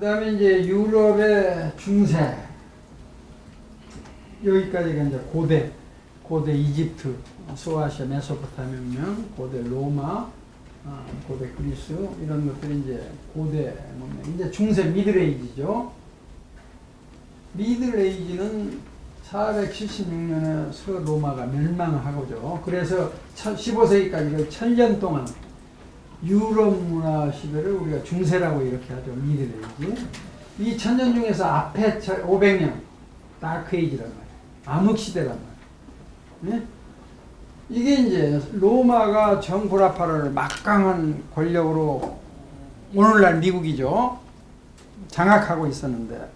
다음에 이제 유럽의 중세. 여기까지가 이제 고대 이집트, 소아시아, 메소포타미아면, 고대 로마, 고대 그리스, 이런 것들이 이제 고대 문명. 이제 중세 미들에이지죠. 미들에이지는 476년에 서로마가 멸망하고죠. 그래서 15세기까지 1000년 동안 유럽 문화 시대를 우리가 중세라고 이렇게 하죠. 미들에이지. 이 1000년 중에서 앞에 500년, 다크에이지란 말이에요. 암흑시대란 말이에요. 네? 이게 이제 로마가 정부라파를 막강한 권력으로 오늘날 미국이죠. 장악하고 있었는데,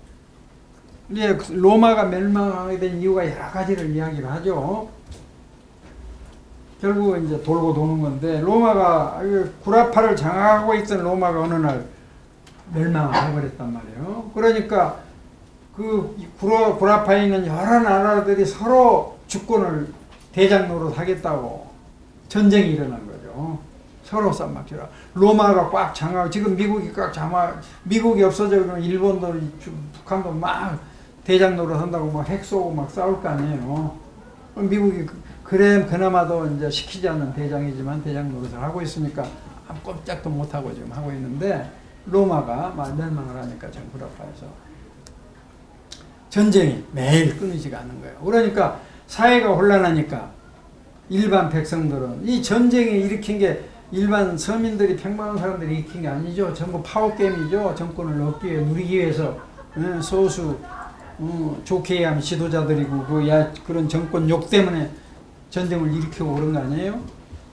이제 로마가 멸망하게 된 이유가 여러 가지를 이야기를 하죠. 결국 이제 돌고 도는 건데, 로마가 구라파를 장악하고 있던 로마가 어느 날 멸망을 해버렸단 말이에요. 그러니까 그 구라파에 있는 여러 나라들이 서로 주권을 대장 노릇 하겠다고 전쟁이 일어난 거죠. 서로 쌈박질하고. 로마가 꽉 장악하고, 지금 미국이 꽉 미국이 없어져 그러면 일본도 북한도 막 대장 노릇 한다고 막 핵 쏘고 막 싸울 거 아니에요. 미국이 그래 그나마도 이제 시키지 않는 대장이지만 대장 노릇을 하고 있으니까 꼼짝도 못하고 지금 하고 있는데, 로마가 멸망을 하니까 정부라파에서 전쟁이 매일 끊이지가 않는 거예요. 그러니까 사회가 혼란하니까 일반 백성들은 이 전쟁이 일으킨 게 일반 서민들이 평범한 사람들이 일으킨 게 아니죠. 전부 파워게임이죠. 정권을 얻기 위해 누리기 위해서 소수 좋게 하면 지도자들이고 그런 정권 욕 때문에 전쟁을 일으키고 그런 거 아니에요?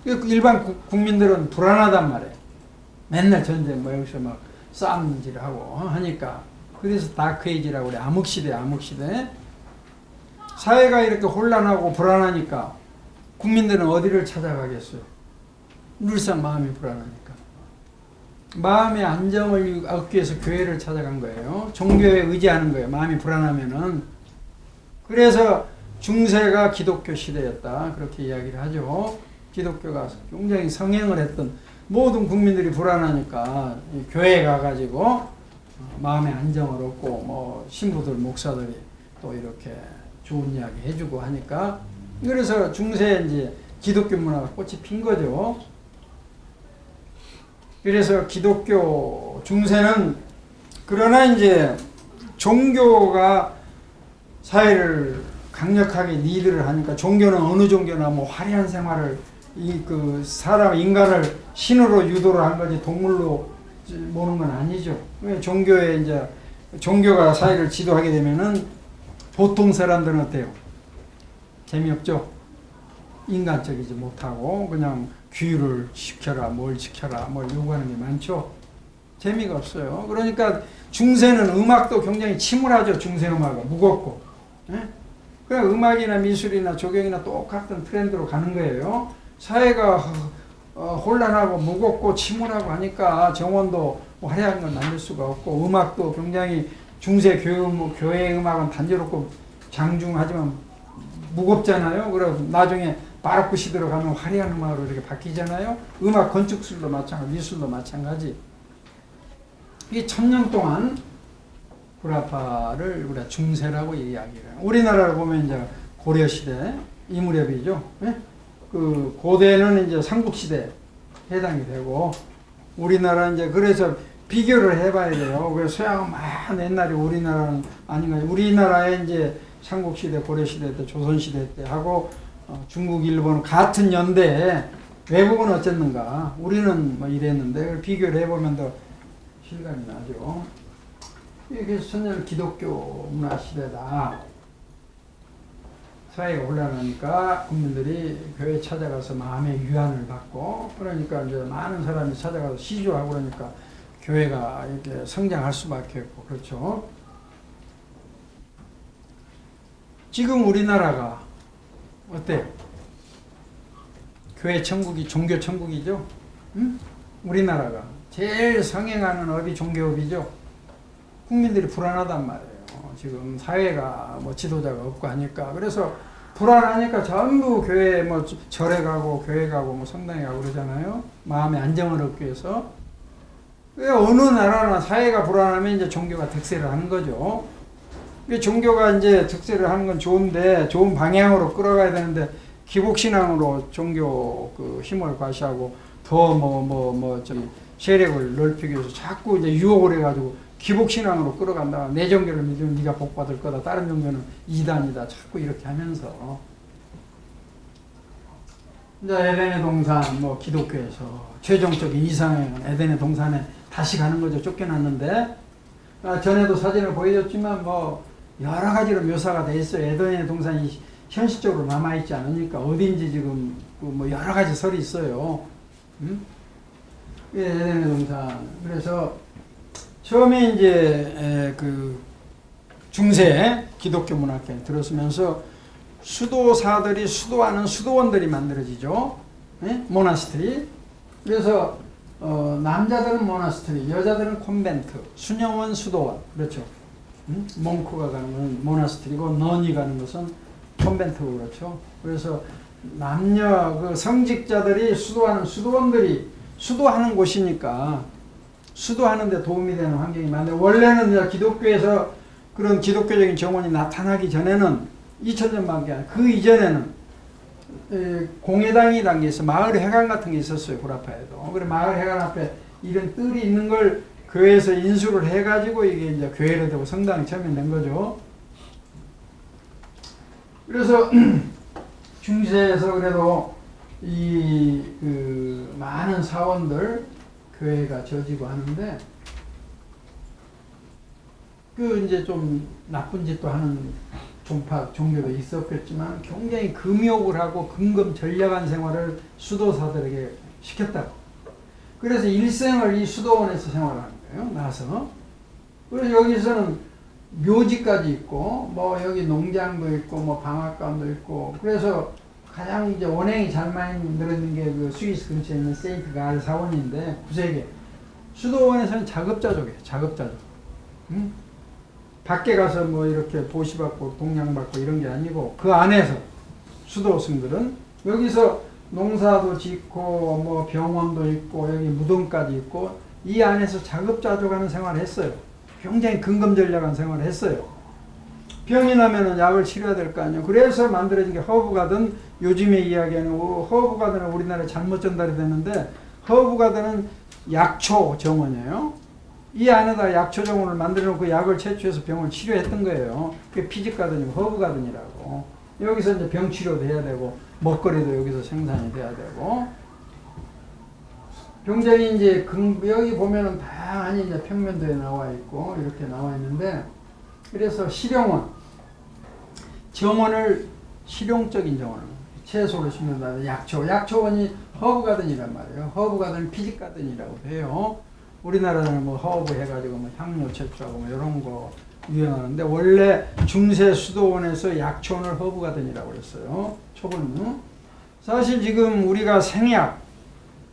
일반 국민들은 불안하단 말이에요. 맨날 전쟁 여기서 막 싸움질하고 하니까. 그래서 다크에이지라고 그래. 암흑시대. 사회가 이렇게 혼란하고 불안하니까 국민들은 어디를 찾아가겠어요? 늘상 마음이 불안하니까. 마음의 안정을 얻기 위해서 교회를 찾아간 거예요. 종교에 의지하는 거예요. 마음이 불안하면은. 그래서 중세가 기독교 시대였다. 그렇게 이야기를 하죠. 기독교가 굉장히 성행을 했던, 모든 국민들이 불안하니까 교회에 가가지고 마음의 안정을 얻고, 신부들, 목사들이 또 이렇게 좋은 이야기 해주고 하니까, 그래서 중세에 이제 기독교 문화가 꽃이 핀 거죠. 그래서 기독교 중세는, 그러나 이제 종교가 사회를 강력하게 리드를 하니까, 종교는 어느 종교나 화려한 생활을 인간을 신으로 유도를 한 거지 동물로 모는 건 아니죠. 종교가 사회를 지도하게 되면은 보통 사람들은 어때요? 재미없죠? 인간적이지 못하고 그냥 규율을 지켜라, 뭘 요구하는 게 많죠. 재미가 없어요. 그러니까 중세는 음악도 굉장히 침울하죠. 중세 음악은 무겁고. 그냥 음악이나 미술이나 조경이나 똑같은 트렌드로 가는 거예요. 사회가 혼란하고 무겁고 침울하고 하니까 정원도 화려한 건 만들 수가 없고, 음악도 굉장히 중세 교회 음악은 단조롭고 장중하지만 무겁잖아요. 그래서 나중에 바로크 시대로 가면 화려한 음악으로 이렇게 바뀌잖아요. 음악 건축술도 마찬가지, 미술도 마찬가지. 이 1000년 동안 구라파를 우리가 중세라고 이야기해요. 우리나라를 보면 이제 고려 시대 이 무렵이죠. 그 고대는 이제 삼국시대 해당이 되고, 우리나라는 이제 그래서 비교를 해봐야 돼요. 그래서 서양은 막 옛날에 우리나라는 아닌가. 우리나라에 이제 삼국시대, 고려시대 때, 조선시대 때 하고 중국, 일본은 같은 연대에 외국은 어쨌는가. 우리는 이랬는데, 비교를 해보면 더 실감이 나죠. 그래서 천년 기독교 문화 시대다. 사회가 혼란하니까 국민들이 교회 찾아가서 마음의 위안을 받고, 그러니까 이제 많은 사람이 찾아가서 시주하고 그러니까 교회가 이렇게 성장할 수밖에 없고, 그렇죠. 지금 우리나라가 어때요? 교회 천국이 종교 천국이죠. 응? 우리나라가 제일 성행하는 업이 종교업이죠. 국민들이 불안하단 말이에요. 지금 사회가 지도자가 없고 하니까. 그래서 불안하니까 전부 교회 절에 가고 교회 가고 성당에 가고 그러잖아요. 마음의 안정을 얻기 위해서. 왜 어느 나라나 사회가 불안하면 이제 종교가 득세를 하는 거죠. 종교가 이제 득세를 하는 건 좋은데 좋은 방향으로 끌어가야 되는데 기복신앙으로 종교 그 힘을 과시하고 더 저기 세력을 넓히기 위해서 자꾸 이제 유혹을 해가지고 기복신앙으로 끌어간다. 내 종교를 믿으면 네가 복 받을 거다. 다른 종교는 이단이다. 자꾸 이렇게 하면서 이제 에덴의 동산 뭐 기독교에서 최종적인 이상은 에덴의 동산에 다시 가는 거죠. 쫓겨났는데 전에도 사진을 보여줬지만 뭐 여러 가지로 묘사가 돼 있어요. 에덴의 동산이 현실적으로 남아있지 않으니까 어딘지 지금 뭐 여러 가지 설이 있어요. 에덴의 동산. 그래서 처음에 이제 그 중세 기독교 문학에 들어서면서 수도사들이 수도하는 수도원들이 만들어지죠. 모나스트리. 그래서 남자들은 모나스트리, 여자들은 콘벤트, 수녀원, 수도원. 그렇죠. 몽크가 가는 건 모나스트리고 넌이 가는 것은 콘벤트고 그렇죠. 그래서 남녀 그 성직자들이 수도하는 수도원들이 수도하는 곳이니까 수도하는 데 도움이 되는 환경이 많은데 원래는 기독교에서 그런 기독교적인 정원이 나타나기 전에는 2000년밖에 안, 그 이전에는 공회당이라는 게 있어. 마을 회관 같은 게 있었어요. 구라파에도. 그래 마을 회관 앞에 이런 뜰이 있는 걸 교회에서 인수를 해가지고 이게 이제 교회로 되고 성당이 처음에 된 거죠. 그래서 중세에서 그래도 이 그 많은 사원들 교회가 저지고 하는데 그 이제 좀 나쁜 짓도 하는 종교도 있었겠지만 굉장히 금욕을 하고 근검전략한 생활을 수도사들에게 시켰다고. 그래서 일생을 이 수도원에서 생활하는 거예요. 나서. 그래서 여기서는 묘지까지 있고 뭐 여기 농장도 있고 뭐 방앗간도 있고 그래서 가장 이제 원행이 잘 만들어진 게 그 스위스 근처에 있는 세인트 갈 사원인데 9세기 수도원에서는 자급자족이에요. 자급자족. 밖에 가서 뭐 이렇게 보시받고 동양받고 이런 게 아니고 그 안에서 수도승들은 여기서 농사도 짓고 뭐 병원도 있고 여기 무덤까지 있고 이 안에서 자급자족하는 생활을 했어요. 굉장히 근검전략한 생활을 했어요. 병이 나면은 약을 치료해야 될 거 아니에요. 그래서 만들어진 게 허브가든 요즘에 이야기하는 허브가든은 우리나라에 잘못 전달이 됐는데 허브가든은 약초 정원이에요. 이 안에다 약초 정원을 만들어 놓고 약을 채취해서 병을 치료했던 거예요. 그게 피직가든이고 허브가든이라고. 여기서 이제 병 치료도 해야 되고 먹거리도 여기서 생산이 돼야 되고 굉장히 이제 여기 보면은 다양한 이제 평면도에 나와 있고 이렇게 나와 있는데 그래서 실용원 정원을 실용적인 정원을 채소를 심는다. 약초원이 허브가든이란 말이에요. 허브가든 피직가든이라고 해요. 우리나라는 뭐 허브 해가지고 뭐 향료 채취하고 뭐 이런 거 유행하는데 원래 중세 수도원에서 약초원을 허브가든이라고 그랬어요. 초벌무. 사실 지금 우리가 생약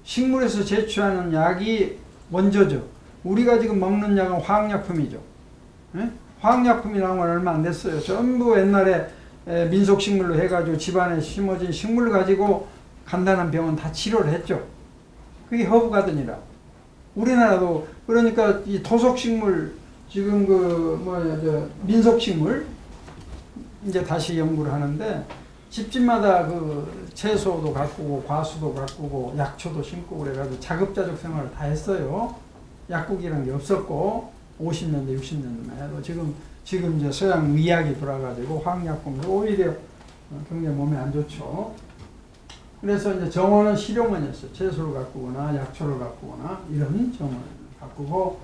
식물에서 제취하는 약이 원조죠. 우리가 지금 먹는 약은 화학약품이죠. 네? 화학약품이 나온 건 얼마 안 됐어요. 전부 옛날에 민속식물로 해가지고 집안에 심어진 식물 가지고 간단한 병은 다 치료를 했죠. 그게 허브가든이라고. 우리나라도 그러니까 이 토속식물 지금 민속식물 이제 다시 연구를 하는데 집집마다 그 채소도 가꾸고 과수도 가꾸고 약초도 심고 그래가지고 자급자족 생활을 다 했어요. 약국이라는 게 없었고 50년대 60년대만 해도 지금 이제 서양 의학이 돌아가지고 화학약품이 오히려 굉장히 몸에 안 좋죠. 그래서 이제 정원은 실용원이었어요. 채소를 가꾸거나 약초를 가꾸거나 이런 정원을 가꾸고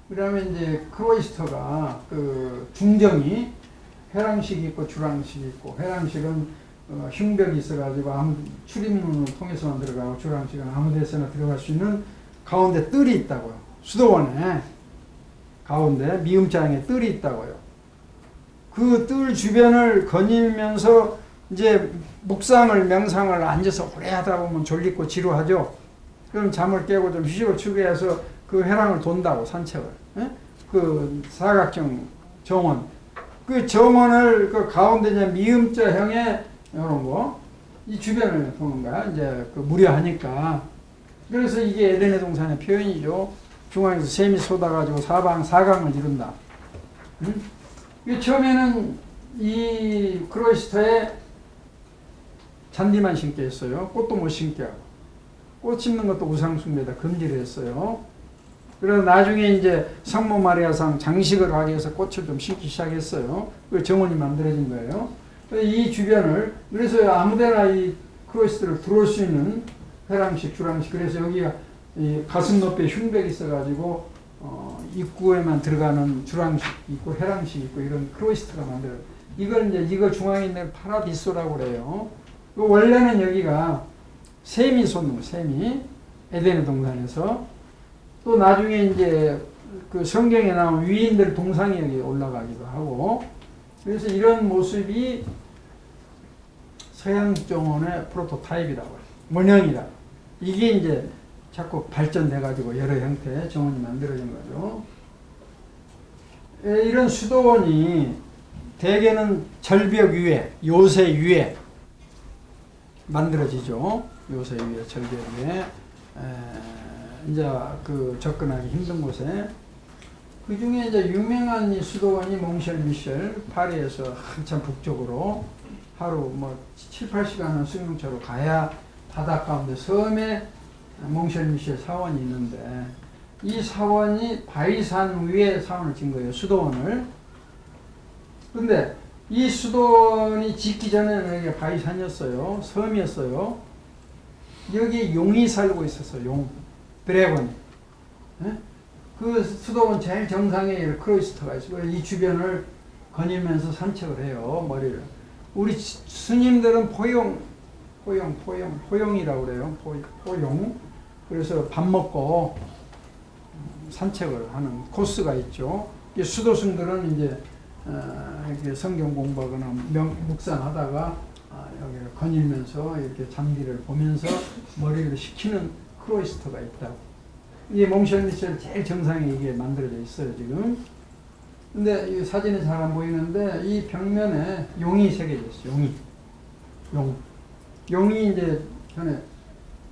그다음에 이제 크로이스터가 그 중정이 회랑식이 있고 주랑식이 있고 회랑식은 흉벽이 있어가지고 아무 출입문을 통해서만 들어가고 주랑식은 아무 데서나 들어갈 수 있는 가운데 뜰이 있다고요. 수도원에 가운데 미음장에 뜰이 있다고요. 그 뜰 주변을 거닐면서 이제 묵상을 명상을 앉아서 오래 하다 보면 졸리고 지루하죠. 그럼 잠을 깨고 좀 휴식을 취해서 그 회랑을 돈다고 산책을. 에? 그 사각형 정원. 그 정원을 그 가운데 이제 미음자형의 이런 거, 이 주변을 도는 거야. 이제 그 무료하니까. 그래서 이게 에덴의 동산의 표현이죠. 중앙에서 셈이 쏟아가지고 사강을 이룬다. 응? 이 처음에는 이 크로이스터에 잔디만 심게 했어요. 꽃도 못 심게 하고. 꽃 심는 것도 우상숭배다 금지를 했어요. 그래서 나중에 이제 성모 마리아상 장식을 하기 위해서 꽃을 좀 심기 시작했어요. 그 정원이 만들어진 거예요. 이 주변을, 그래서 아무데나 이 크로이스터를 들어올 수 있는 회랑식, 주랑식, 그래서 여기가 이 가슴 높이에 흉백이 있어가지고, 입구에만 들어가는 주랑식 있고, 회랑식 있고, 이런 크로이스터가 만들어요. 이걸 중앙에 있는 파라디소라고 그래요. 원래는 여기가 셈이 솟는 거, 셈이. 에덴의 동산에서. 또 나중에 이제 그 성경에 나온 위인들 동상이 여기 올라가기도 하고, 그래서 이런 모습이 서양 정원의 프로토타입이라고 해요. 원형이다. 이게 이제 자꾸 발전돼가지고 여러 형태의 정원이 만들어진 거죠. 이런 수도원이 대개는 절벽 위에, 요새 위에 만들어지죠. 요새 위에, 절벽 위에. 이제 그 접근하기 힘든 곳에. 그 중에 이제 유명한 이 수도원이 몽쉘 미셸, 파리에서 한참 북쪽으로 하루 뭐 7, 8시간은 승용차로 가야 바다 가운데 섬에 몽쉘 미셸 사원이 있는데, 이 사원이 바위산 위에 사원을 진 거예요. 수도원을. 근데 이 수도원이 짓기 전에는 여기가 바위산이었어요. 섬이었어요. 여기 용이 살고 있었어요. 용. 드래곤. 네? 그 수도원 제일 정상에 크로이스터가 있어요. 이 주변을 거닐면서 산책을 해요. 머리를. 우리 스님들은 포용이라고 그래요. 포용. 그래서 밥 먹고 산책을 하는 코스가 있죠. 이 수도승들은 이제 이렇게 성경 공부하거나 묵상하다가 여기를 거닐면서 이렇게 장비를 보면서 머리를 식히는 크로이스터가 있다고. 이게 몽쉘 미셸 제일 정상에 이게 만들어져 있어요, 지금. 근데 이 사진이 잘 안 보이는데, 이 벽면에 용이 새겨져 있어요, 용이 이제 전에,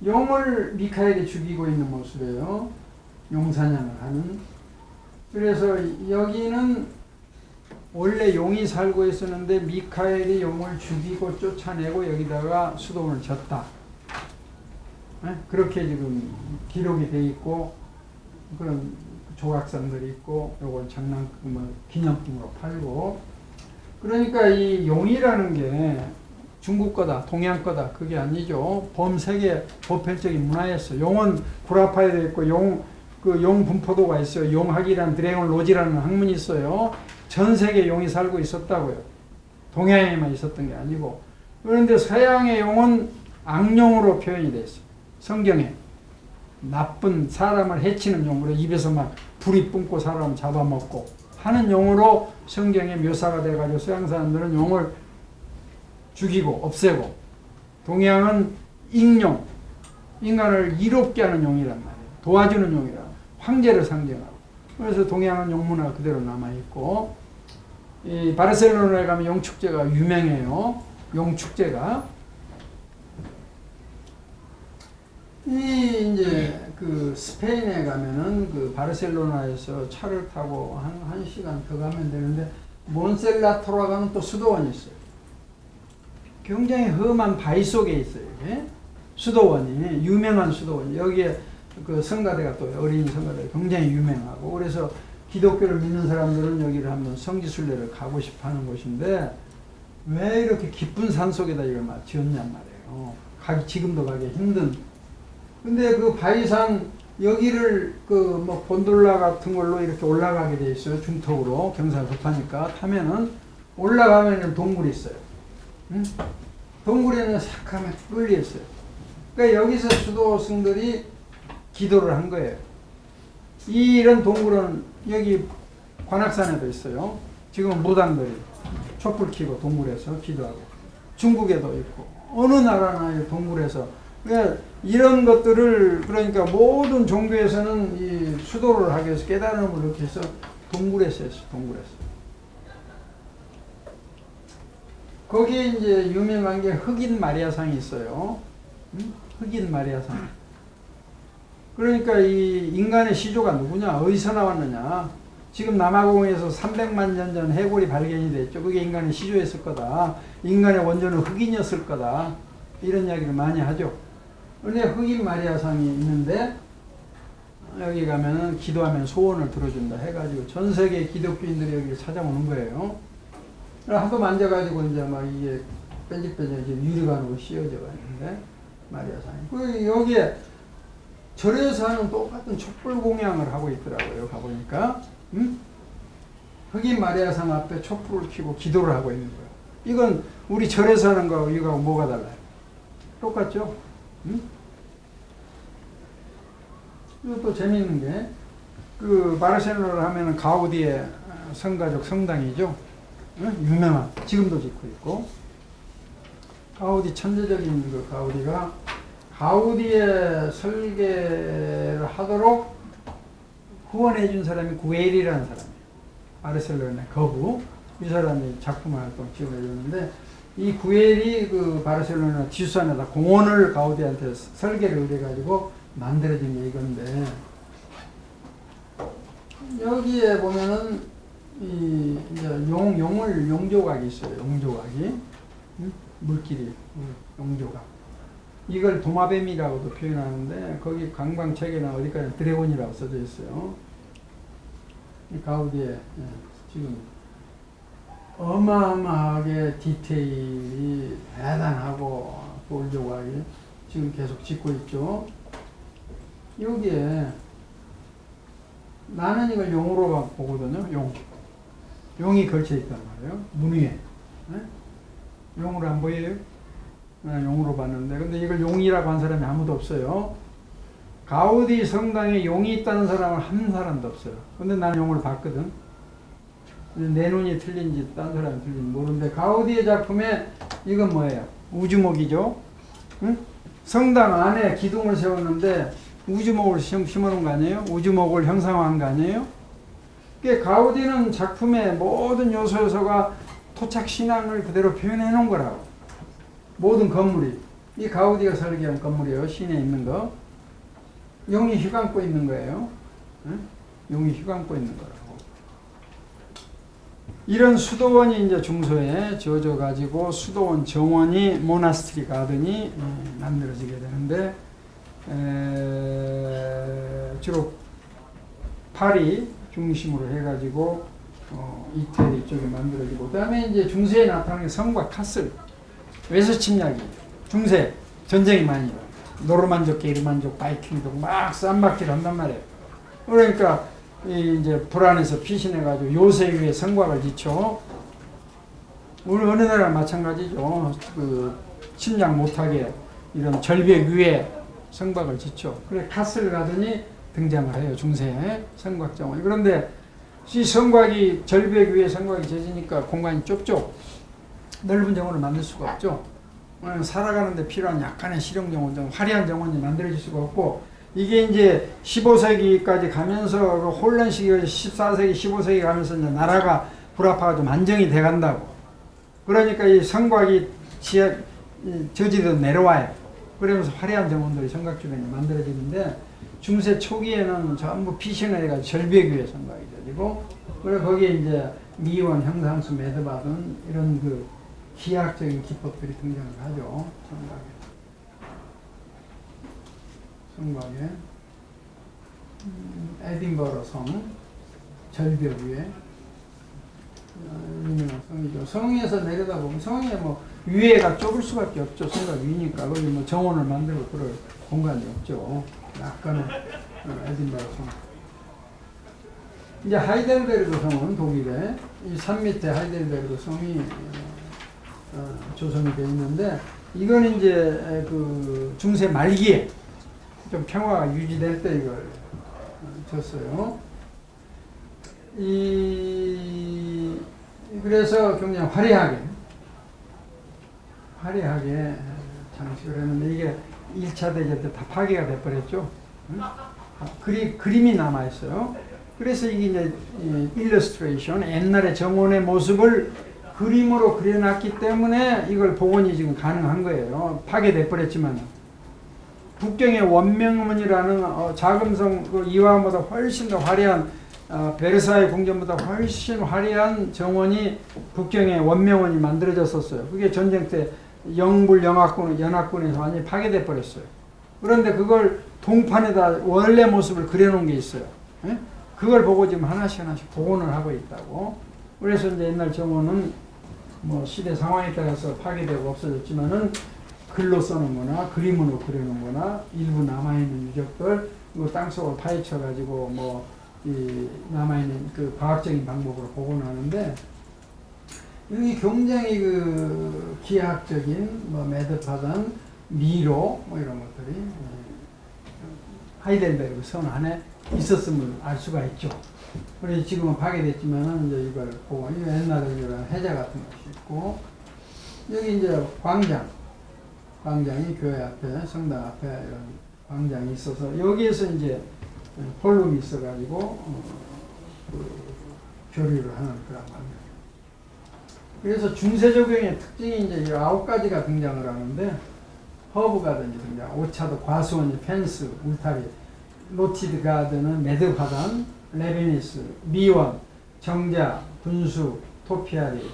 용을 미카엘이 죽이고 있는 모습이에요. 용사냥을 하는. 그래서 여기는 원래 용이 살고 있었는데, 미카엘이 용을 죽이고 쫓아내고 여기다가 수도원을 졌다. 그렇게 지금 기록이 돼 있고, 그런 조각상들이 있고, 요걸 기념품으로 팔고. 그러니까 이 용이라는 게 중국 거다, 동양 거다, 그게 아니죠. 범세계 보편적인 문화였어. 용은 구라파에 되어 있고, 용 분포도가 있어요. 용학이라는 드래곤 로지라는 학문이 있어요. 전 세계 용이 살고 있었다고요. 동양에만 있었던 게 아니고. 그런데 서양의 용은 악용으로 표현이 되어 있어요. 성경에 나쁜 사람을 해치는 용으로, 입에서 막 불이 뿜고 사람 잡아먹고 하는 용으로 성경에 묘사가 돼가지고 서양 사람들은 용을 죽이고 없애고, 동양은 익용, 인간을 이롭게 하는 용이란 말이에요. 도와주는 용이라, 황제를 상징하고. 그래서 동양은 용문화가 그대로 남아있고, 이 바르셀로나에 가면 용축제가 유명해요. 용축제가. 이제 그 스페인에 가면은 그 바르셀로나에서 차를 타고 한 시간 더 가면 되는데, 몬셀라토라 가면 또 수도원이 있어요. 굉장히 험한 바위 속에 있어요. 이게. 수도원이, 유명한 수도원이. 여기에 그 성가대가 또 어린 성가대가 굉장히 유명하고, 그래서 기독교를 믿는 사람들은 여기를 한번 성지순례를 가고 싶어 하는 곳인데, 왜 이렇게 깊은 산 속에다 이걸 막 지었냔 말이에요. 지금도 가기 힘든. 근데 그 바위산, 여기를 그 뭐 곤돌라 같은 걸로 이렇게 올라가게 돼 있어요. 중턱으로. 경사가 급하니까. 타면은 올라가면 동굴이 있어요. 응? 동굴에는 새카맣게 끌려 있어요. 그러니까 여기서 수도승들이 기도를 한 거예요. 이런 동굴은 여기 관악산에도 있어요. 지금 무당들이 촛불 켜고 동굴에서 기도하고, 중국에도 있고, 어느 나라나 동굴에서. 그러니까 이런 것들을, 그러니까 모든 종교에서는 이 수도를 하기 위해서 깨달음을 이렇게 해서 동굴에서 했어요. 동굴에서. 거기에 이제 유명한 게 흑인 마리아상이 있어요. 흑인 마리아상. 그러니까 이 인간의 시조가 누구냐? 어디서 나왔느냐? 지금 남아공에서 300만 년 전 해골이 발견이 됐죠. 그게 인간의 시조였을 거다. 인간의 원조는 흑인이었을 거다. 이런 이야기를 많이 하죠. 그런데 흑인 마리아상이 있는데 여기 가면은 기도하면 소원을 들어준다 해가지고 전 세계 기독교인들이 여기 찾아오는 거예요. 하도 만져가지고 이제 막 이게 뺀질뺀질 이제 유리관으로 씌워져 있는데 마리아상이. 그 여기에 절에서 하는 똑같은 촛불 공양을 하고 있더라고요. 가보니까. 흑인 마리아상 앞에 촛불을 켜고 기도를 하고 있는 거예요. 이건 우리 절에서 하는 거하고 이거하고 뭐가 달라요? 똑같죠? 이것도 재미있는 게, 그, 바르셀로나를 하면은 가우디의 성가족 성당이죠. 유명한, 지금도 짓고 있고. 가우디 천재적인 그 가우디가 가우디의 설계를 하도록 후원해 준 사람이 구엘이라는 사람이에요. 바르셀로나 거부. 이 사람이 작품 활동 지원해 줬는데, 이 구엘이 그 바르셀로나 지수안에다 공원을 가우디한테 설계를 의뢰가지고 만들어진 게 이건데, 여기에 보면은 이 이제 용조각이 있어요. 용조각이. 물길이 용조각. 이걸 도마뱀이라고도 표현하는데 거기 관광책이나 어디까지 드래곤이라고 써져 있어요. 이 가우디의 지금 어마어마하게 디테일이 대단하고 돌조각이 지금 계속 짓고 있죠. 여기에 나는 이걸 용으로 보거든요. 용이 걸쳐 있단 말이에요. 문 위에. 네? 용으로 안 보여요? 용으로 봤는데, 근데 이걸 용이라고 한 사람이 아무도 없어요. 가우디 성당에 용이 있다는 사람은 한 사람도 없어요. 근데 나는 용을 봤거든. 내 눈이 틀린지 딴 사람이 틀린지 모르는데, 가우디의 작품에 이건 뭐예요? 우주목이죠. 응? 성당 안에 기둥을 세웠는데 우주목을 심어놓은 거 아니에요? 우주목을 형상화한 거 아니에요? 그러니까 가우디는 작품의 모든 요소가 토착 신앙을 그대로 표현해 놓은 거라고. 모든 건물이. 이 가우디가 설계한 건물이에요. 시내에 있는 거. 용이 휘감고 있는 거예요. 응? 용이 휘감고 있는 거라고. 이런 수도원이 이제 중소에 지어져 가지고 수도원 정원이 모나스트리 가든이 만들어지게 되는데, 주로 파리 중심으로 해가지고 이태리 쪽에 만들어지고, 그 다음에 이제 중세에 나타나는 성과 카슬, 외서 침략이, 중세 전쟁이 많이 일어나. 노르만족, 게르만족, 바이킹족 막 쌈박질 한단 말이에요. 그러니까 이제 불안해서 피신해가지고 요새 위에 성곽을 짓죠. 우리 어느 나라 마찬가지죠. 그 침략 못하게 이런 절벽 위에 성곽을 짓죠. 그래 카슬 가더니 등장을 해요. 중세 성곽 정원. 그런데 이 성곽이 절벽 위에 성곽이 지어지니까 공간이 좁죠. 넓은 정원을 만들 수가 없죠. 살아가는데 필요한 약간의 실용 정원, 좀 화려한 정원이 만들어질 수가 없고, 이게 이제 15세기까지 가면서 그 혼란 시기가 14세기, 15세기 가면서 이제 나라가 불합화가 좀 안정이 돼 간다고. 그러니까 이 성곽이 저지로 내려와요. 그러면서 화려한 정원들이 성곽 주변에 만들어지는데, 중세 초기에는 전부 피신을 해가지고 절벽 위에 성곽이 되고, 그리고 거기에 이제 미원, 형상수, 매듭받은 이런 그 기하학적인 기법들이 등장을 하죠. 성곽에. 에딘버러 성, 절벽 위에. 유명한 성이죠. 성에서 내려다보면 성에 뭐 위에가 좁을 수밖에 없죠. 성곽 위니까. 거기 뭐 정원을 만들고 그럴 공간이 없죠. 약간의 에딘버러 성. 이제 하이델베르그 성은 독일에 이 산 밑에 하이델베르그 성이 조성이 되어 있는데, 이건 이제 그 중세 말기에 좀 평화가 유지될 때 이걸 졌어요. 그래서 굉장히 화려하게 장식을 했는데, 이게 1차 대전 때 다 파괴가 돼버렸죠. 그림이 남아있어요. 그래서 이게 이제 일러스트레이션, 옛날의 정원의 모습을 그림으로 그려놨기 때문에 이걸 복원이 지금 가능한 거예요. 파괴돼 버렸지만. 북경의 원명문이라는 자금성 그 이황보다 훨씬 더 화려한 베르사유 궁전보다 훨씬 화려한 정원이 북경의 원명원이 만들어졌었어요. 그게 전쟁 때 영불 연합군에서 완전히 파괴돼 버렸어요. 그런데 그걸 동판에다 원래 모습을 그려놓은 게 있어요. 예? 그걸 보고 지금 하나씩 복원을 하고 있다고. 그래서 이제 옛날 정원은 뭐 시대 상황에 따라서 파괴되고 없어졌지만은 글로 써놓은 거나 그림으로 그려놓은 거나 일부 남아있는 유적들 이거 땅속을 파헤쳐 가지고 뭐 이 남아있는 그 과학적인 방법으로 복원하는데 여기 굉장히 그 기하학적인 뭐 매듭하던 미로 뭐 이런 것들이 하이델베르그 성 안에 있었음을 알 수가 있죠. 그래서 지금은 파괴됐지만은 이제 이걸 보고 옛날에 이런 해자 같은 것이 있고 여기 이제 광장이 교회 앞에 성당 앞에 이런 광장이 있어서 여기에서 이제 홀룸이 있어가지고 그 교류를 하는 그런 광장. 그래서 중세조경의 특징이 이제 9가지가 등장을 하는데 허브 가든이 등장, 오차도, 과수원, 펜스, 울타리, 노티드 가든은 매듭화단, 레비니스, 미원, 정자, 분수, 토피아리,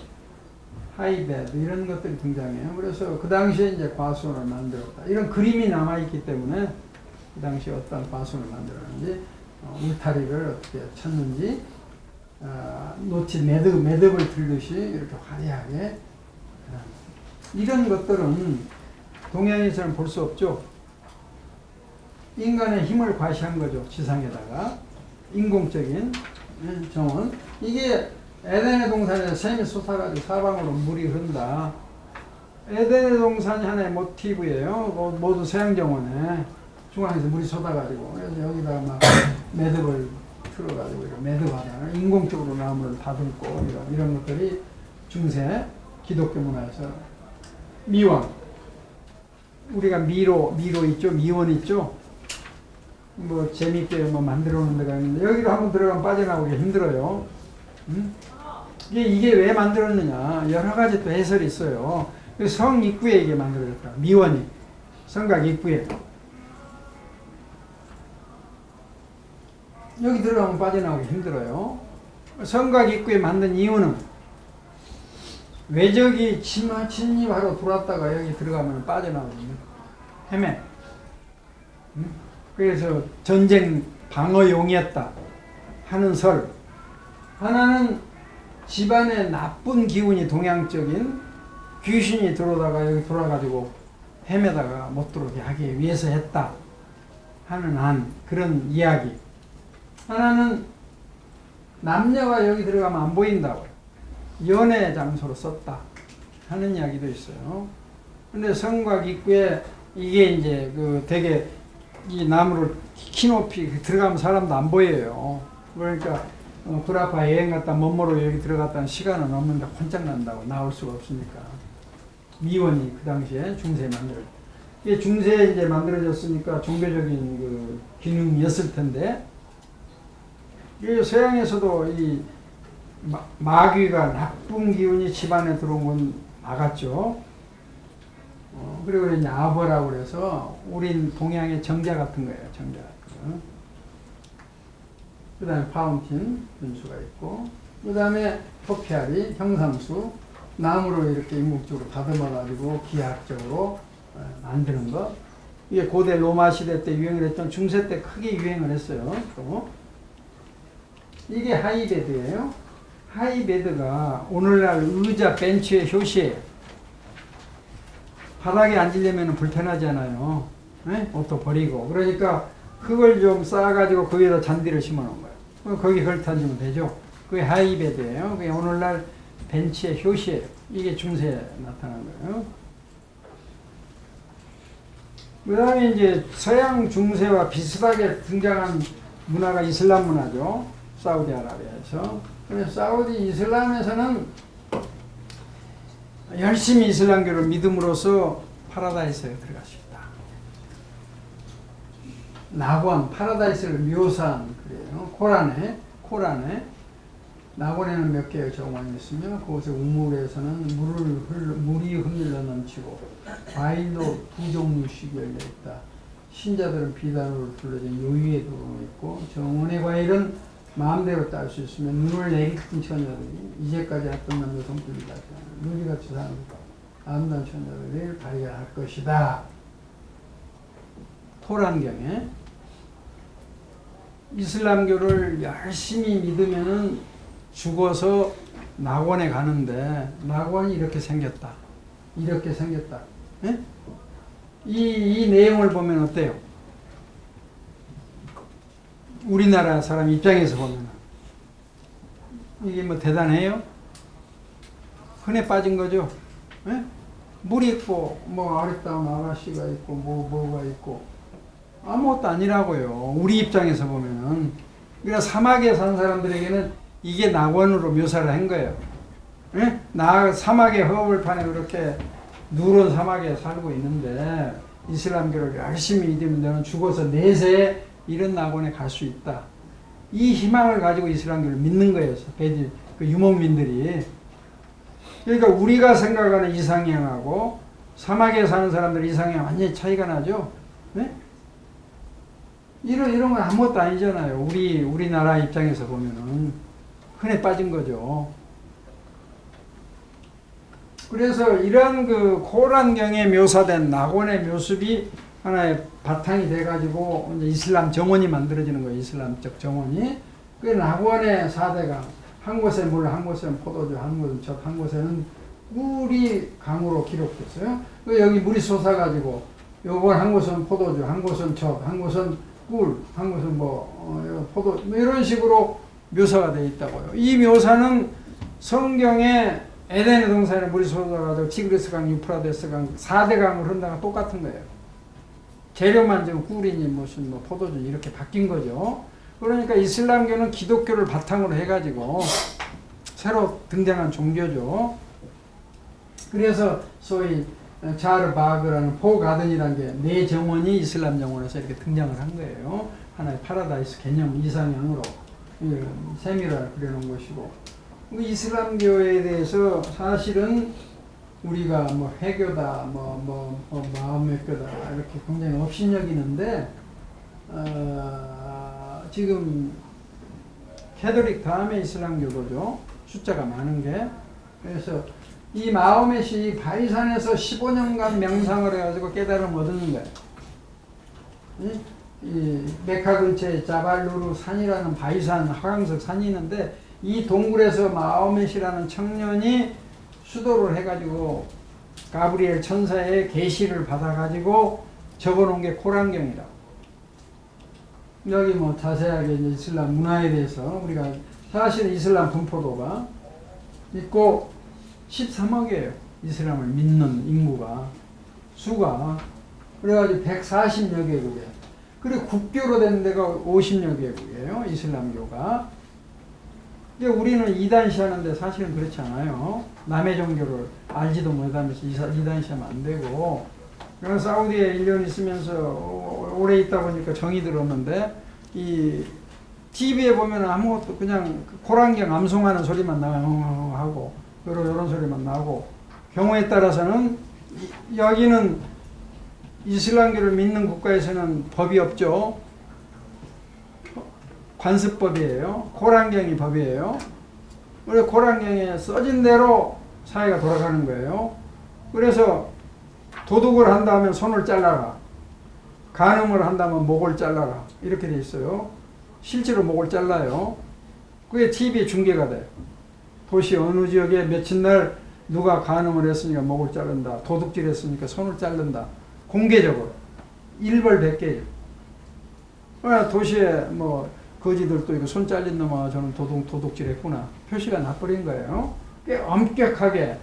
하이베드 이런 것들이 등장해요. 그래서 그 당시에 이제 과수원을 만들었다. 이런 그림이 남아있기 때문에 그 당시에 어떤 과수원을 만들었는지, 울타리를 어떻게 쳤는지, 노티드 매듭을 들듯이 이렇게 화려하게 이런 것들은 동양에서는 볼 수 없죠. 인간의 힘을 과시한 거죠. 지상에다가 인공적인 정원. 이게 에덴의 동산에서 샘이 솟아가지고 사방으로 물이 흐른다. 에덴의 동산이 하나의 모티브예요. 모두 서양정원에 중앙에서 물이 쏟아가지고 그래서 여기다가 막 매듭을 틀어가지고 이런 매듭하다 인공적으로 나무를 다듬고 이런 것들이 중세 기독교 문화에서 미원. 우리가 미로 있죠, 미원 있죠. 뭐 재밌게 뭐 만들어 놓은 데가 있는데 여기로 한번 들어가면 빠져나오기 힘들어요. 이게 왜 만들었느냐 여러 가지 또 해설이 있어요. 성 입구에 이게 만들어졌다. 미원이 성곽 입구에 여기 들어가면 빠져나오기 힘들어요. 성곽 입구에 만든 이유는 외적이 침입하러 들어왔다가 여기 들어가면 빠져나오거든요. 헤매. 그래서 전쟁 방어용이었다 하는 설. 하나는 집안에 나쁜 기운이 동양적인 귀신이 들어오다가 여기 돌아가지고 헤매다가 못 들어오게 하기 위해서 했다 하는 그런 이야기. 하나는 남녀가 여기 들어가면 안 보인다고 연애 장소로 썼다 하는 이야기도 있어요. 근데 성곽 입구에 이게 이제 그 되게 이 나무를 키높이 들어가면 사람도 안 보여요. 그러니까 구라파 여행 갔다 멋모로 여기 들어갔다는 시간은 없는데 혼짝 난다고 나올 수가 없으니까 미원이 그 당시에 중세에 만들어졌다. 이게 중세에 이제 만들어졌으니까 종교적인 그 기능이었을 텐데 이 서양에서도 이 마귀가 나쁜 기운이 집안에 들어온 건 막았죠. 그리고 이제 아버라고 그래서 우린 동양의 정자 같은 거예요. 정자 같은 거. 그 다음에 파운틴 분수가 있고 그 다음에 토피아리 형상수 나무로 이렇게 인공적으로 다듬어 가지고 기하학적으로 만드는 거. 이게 고대 로마 시대 때 유행을 했던 중세 때 크게 유행을 했어요. 또. 이게 하이베드예요. 하이베드가 오늘날 의자, 벤치의 효시예요. 바닥에 앉으려면 불편하잖아요. 네? 옷도 버리고. 그러니까 그걸 좀 쌓아가지고 거기에다 잔디를 심어놓은 거예요. 거기 걸터 앉으면 되죠. 그게 하이베드예요. 그게 오늘날 벤치의 효시예요. 이게 중세에 나타난 거예요. 그 다음에 이제 서양 중세와 비슷하게 등장한 문화가 이슬람 문화죠. 사우디아라비아에서. 그래서 사우디 이슬람에서는 열심히 이슬람교를 믿음으로써 파라다이스에 들어갈 수 있다. 낙원, 파라다이스를 묘사한 그래요. 코란에 낙원에는 몇 개의 정원이 있으며 그곳에 우물에서는 물이 흘러 넘치고 과일도 두 종류씩 열려 있다. 신자들은 비단으로 둘러진 요유의 도로 있고 정원의 과일은 마음대로 딸 수 있으면 눈을 내리 큰 처녀들이 이제까지 했던 남자 성들이다. 누리같이 사는 아름다운 처녀들을 발견할 것이다. 토란경에 이슬람교를 열심히 믿으면은 죽어서 낙원에 가는데 낙원이 이렇게 생겼다. 이렇게 생겼다. 예? 이 내용을 보면 어때요? 우리나라 사람 입장에서 보면 이게 뭐 대단해요? 흔해 빠진 거죠. 예? 물이 있고 뭐 아름다운 아가씨가 있고 뭐가 있고 아무것도 아니라고요. 우리 입장에서 보면은. 그러니까 사막에 산 사람들에게는 이게 낙원으로 묘사를 한 거예요. 예? 사막의 허벌판에 그렇게 누런 사막에 살고 있는데 이슬람교를 열심히 믿으면 너는 죽어서 내세에 이런 낙원에 갈 수 있다. 이 희망을 가지고 이슬람교를 믿는 거예요. 그 유목민들이. 그러니까 우리가 생각하는 이상향하고 사막에 사는 사람들 이상향 완전히 차이가 나죠. 네? 이런 건 아무것도 아니잖아요. 우리나라 입장에서 보면은 흔해 빠진 거죠. 그래서 이런 그 코란경에 묘사된 낙원의 묘습이 하나의 바탕이 돼가지고 이제 이슬람 정원이 만들어지는 거예요. 이슬람적 정원이. 그 낙원의 4대강. 한 곳에 물, 한 곳에는 포도주, 한 곳은 젖, 한 곳에는 꿀이 강으로 기록됐어요. 여기 물이 솟아가지고 요건 한 곳은 포도주, 한 곳은 젖, 한 곳은 꿀, 한 곳은 포도, 이런 식으로 묘사가 되어 있다고요. 이 묘사는 성경에 에덴의 동산에 물이 솟아가지고 티그리스강, 유프라데스강, 4대 강을 흐른다가 똑같은 거예요. 재료만 좀 꿀이니 무슨 포도주 이렇게 바뀐 거죠. 그러니까 이슬람교는 기독교를 바탕으로 해가지고 새로 등장한 종교죠. 그래서 소위 자르바그라는 포가든이라는 게 네 정원이 이슬람 정원에서 이렇게 등장을 한 거예요. 하나의 파라다이스 개념 이상향으로 세미를 그려놓은 것이고, 이슬람교에 대해서 사실은 우리가 회교다, 마음의 교다 이렇게 굉장히 업신여기는데 지금 캐톨릭 다음에 이슬람교도죠. 숫자가 많은 게. 그래서 이 마호멧이 바이산에서 15년간 명상을 해가지고 깨달음을 얻는 거예요. 이 메카 근처에 자발루르 산이라는 바이산 화강석 산이 있는데 이 동굴에서 마호멧이라는 청년이 수도를 해가지고 가브리엘 천사의 계시를 받아가지고 적어놓은 게 코란경이라. 여기 자세하게 이제 이슬람 문화에 대해서 우리가 사실 이슬람 분포도가 있고 13억이에요. 이슬람을 믿는 인구가 수가. 그래가지고 140여 개국이에요. 그리고 국교로 된 데가 50여 개국이에요. 이슬람교가. 근데 우리는 이단시 하는데 사실은 그렇지 않아요. 남의 종교를 알지도 못하면서 이단시 하면 안 되고. 그래서 사우디에 1년 있으면서 오래 있다 보니까 정이 들었는데 이 TV에 보면 아무것도 그냥 코란경 암송하는 소리만 나고 하고 이런 소리만 나고, 경우에 따라서는 여기는 이슬람교를 믿는 국가에서는 법이 없죠. 관습법이에요. 코란경이 법이에요. 그래서 코란경에 써진 대로 사회가 돌아가는 거예요. 그래서 도둑을 한다면 손을 잘라라. 간음을 한다면 목을 잘라라. 이렇게 돼 있어요. 실제로 목을 잘라요. 그게 TV에 중계가 돼요. 도시 어느 지역에 며칠 날 누가 간음을 했으니까 목을 자른다. 도둑질 했으니까 손을 자른다. 공개적으로. 일벌백계예요. 도시에 거지들도 이거 손 잘린 놈아 저는 도둑질 했구나. 표시가 나버린 거예요. 꽤 엄격하게.